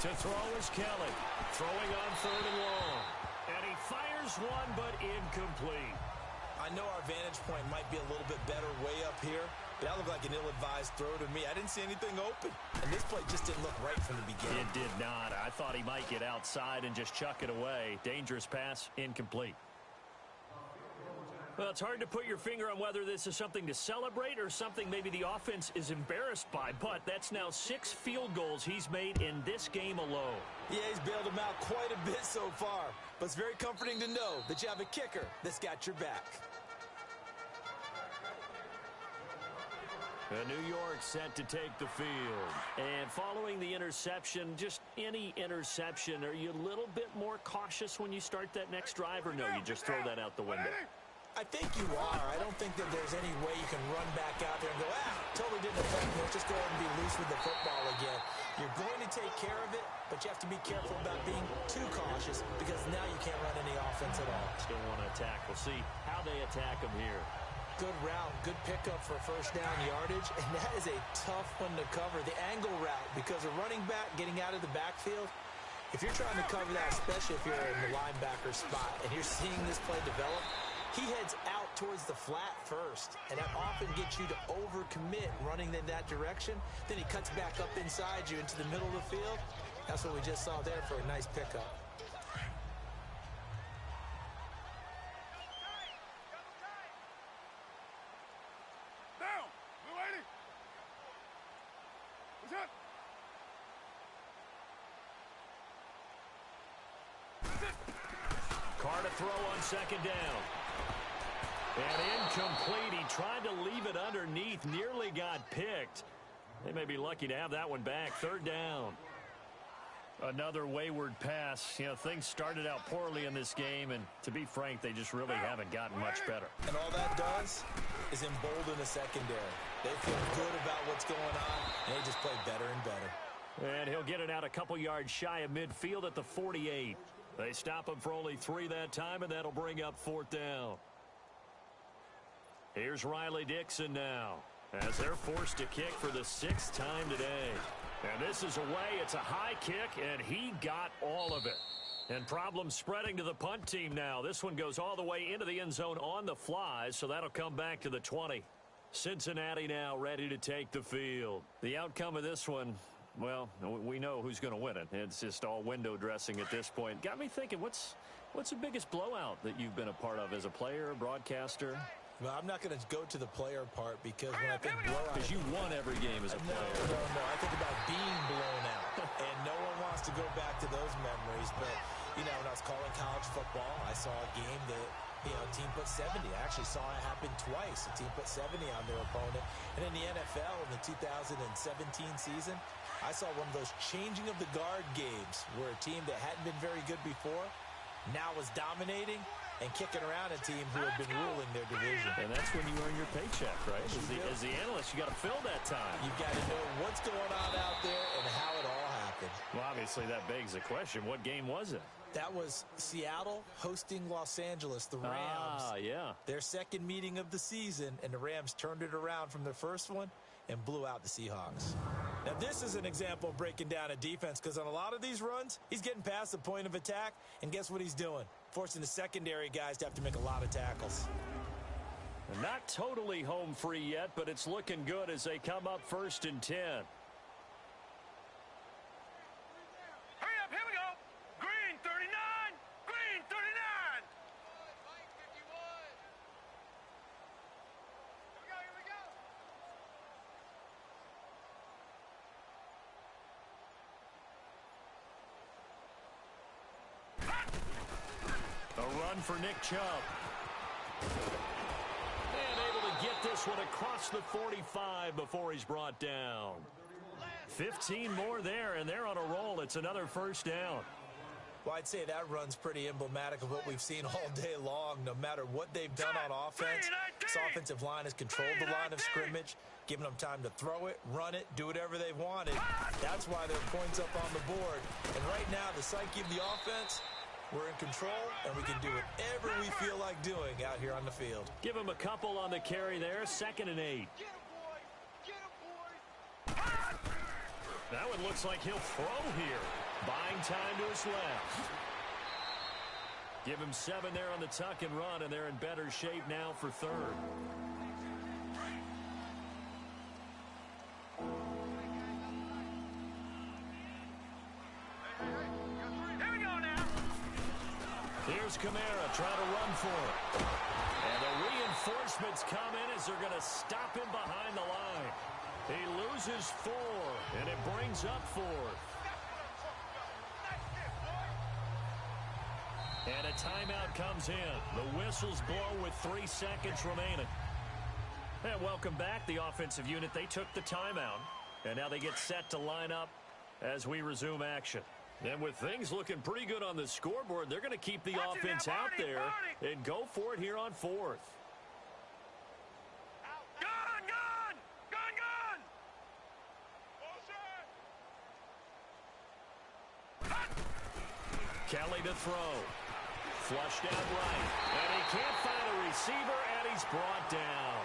To throw is Kelly. Throwing on 3rd and long. And he fires one, but incomplete. I know our vantage point might be a little bit better way up here, but that looked like an ill-advised throw to me. I didn't see anything open, and this play just didn't look right from the beginning. It did not. I thought he might get outside and just chuck it away. Dangerous pass, incomplete. Well, it's hard to put your finger on whether this is something to celebrate or something maybe the offense is embarrassed by, but that's now 6 field goals he's made in this game alone. Yeah, he's bailed them out quite a bit so far, but it's very comforting to know that you have a kicker that's got your back. New York set to take the field. And following the interception, just any interception, are you a little bit more cautious when you start that next drive, or no, you just throw that out the window? I think you are. I don't think that there's any way you can run back out there and go, totally didn't affect me. Let's just go ahead and be loose with the football again. You're going to take care of it, but you have to be careful about being too cautious because now you can't run any offense at all. Still want to attack. We'll see how they attack them here. Good route, good pickup for first down yardage, and that is a tough one to cover. The angle route, because a running back getting out of the backfield, if you're trying to cover that, especially if you're in the linebacker spot and you're seeing this play develop, he heads out towards the flat first, and that often gets you to overcommit running in that direction. Then he cuts back up inside you into the middle of the field. That's what we just saw there for a nice pickup. Carr to throw on 2nd down. And incomplete. He tried to leave it underneath. Nearly got picked. They may be lucky to have that one back. 3rd down. Another wayward pass. You know, things started out poorly in this game, and to be frank, they just really haven't gotten much better. And all that does is embolden the secondary. They feel good about what's going on, and they just play better and better. And he'll get it out a couple yards shy of midfield at the 48. They stop him for only 3 that time, and that'll bring up 4th down. Here's Riley Dixon now, as they're forced to kick for the 6th time today. And this is away. It's a high kick, and he got all of it. And problems spreading to the punt team now. This one goes all the way into the end zone on the fly, so that'll come back to the 20. Cincinnati now ready to take the field. The outcome of this one, well, we know who's going to win it. It's just all window dressing at this point. Got me thinking, what's the biggest blowout that you've been a part of as a player, broadcaster? Well, I'm not going to go to the player part because when I think blowout... Because you won every game as a player. No. I think about being blown out. And no one wants to go back to those memories. But, you know, when I was calling college football, I saw a game that, you know, a team put 70. I actually saw it happen twice. A team put 70 on their opponent. And in the NFL in the 2017 season, I saw one of those changing of the guard games where a team that hadn't been very good before now was dominating and kicking around a team who had been ruling their division. And that's when you earn your paycheck, right? As the analyst, you got to fill that time. You've got to know what's going on out there and how it all happened. Well, obviously, that begs the question, what game was it? That was Seattle hosting Los Angeles, the Rams. Ah, yeah. Their second meeting of the season, and the Rams turned it around from their first one and blew out the Seahawks. Now, this is an example of breaking down a defense because on a lot of these runs, he's getting past the point of attack, and guess what he's doing? Forcing the secondary guys to have to make a lot of tackles. Not totally home free yet, but it's looking good as they come up 1st and 10. Hurry up, here we go. Green 39, green 39. Mike 51. Here we go. A run for Nick Chubb. And able to get this one across the 45 before he's brought down. 15 more there, and they're on a roll. It's another 1st down. Well, I'd say that run's pretty emblematic of what we've seen all day long. No matter what they've done on offense, this offensive line has controlled the line of scrimmage, giving them time to throw it, run it, do whatever they've wanted. That's why there are points up on the board. And right now, the psyche of the offense, we're in control, and we can do whatever we feel like doing out here on the field. Give him a couple on the carry there. 2nd and 8. That one looks like he'll throw here. Buying time to his left. Give him 7 there on the tuck and run, and they're in better shape now for third. Here we go now. Here's Kamara trying to run for it. And the reinforcements come in as they're going to stop him behind the line. He loses 4, and it brings up 4th. And a timeout comes in. The whistles blow with 3 seconds remaining. And welcome back, the offensive unit. They took the timeout, and now they get set to line up as we resume action. And with things looking pretty good on the scoreboard, they're going to keep the offense out there and go for it here on 4th. Gun, gun! Gun, gun! Kelly to throw. Flushed out right. And he can't find a receiver, and he's brought down.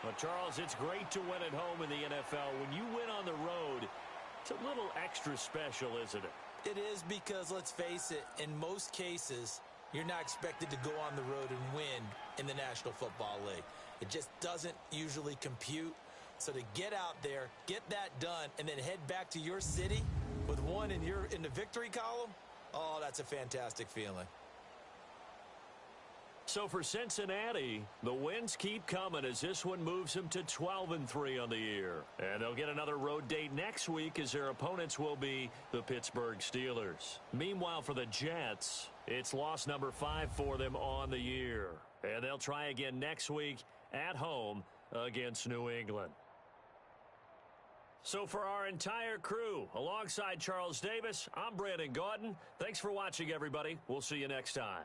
Well, Charles, it's great to win at home in the NFL. When you win on the road, it's a little extra special, isn't it? It is, because, let's face it, in most cases, you're not expected to go on the road and win in the National Football League. It just doesn't usually compute. So to get out there, get that done, and then head back to your city with one in the victory column, oh, that's a fantastic feeling. So for Cincinnati, the wins keep coming as this one moves them to 12-3 on the year. And they'll get another road date next week as their opponents will be the Pittsburgh Steelers. Meanwhile, for the Jets, it's loss number 5 for them on the year. And they'll try again next week at home against New England. So for our entire crew, alongside Charles Davis, I'm Brandon Gaudin. Thanks for watching, everybody. We'll see you next time.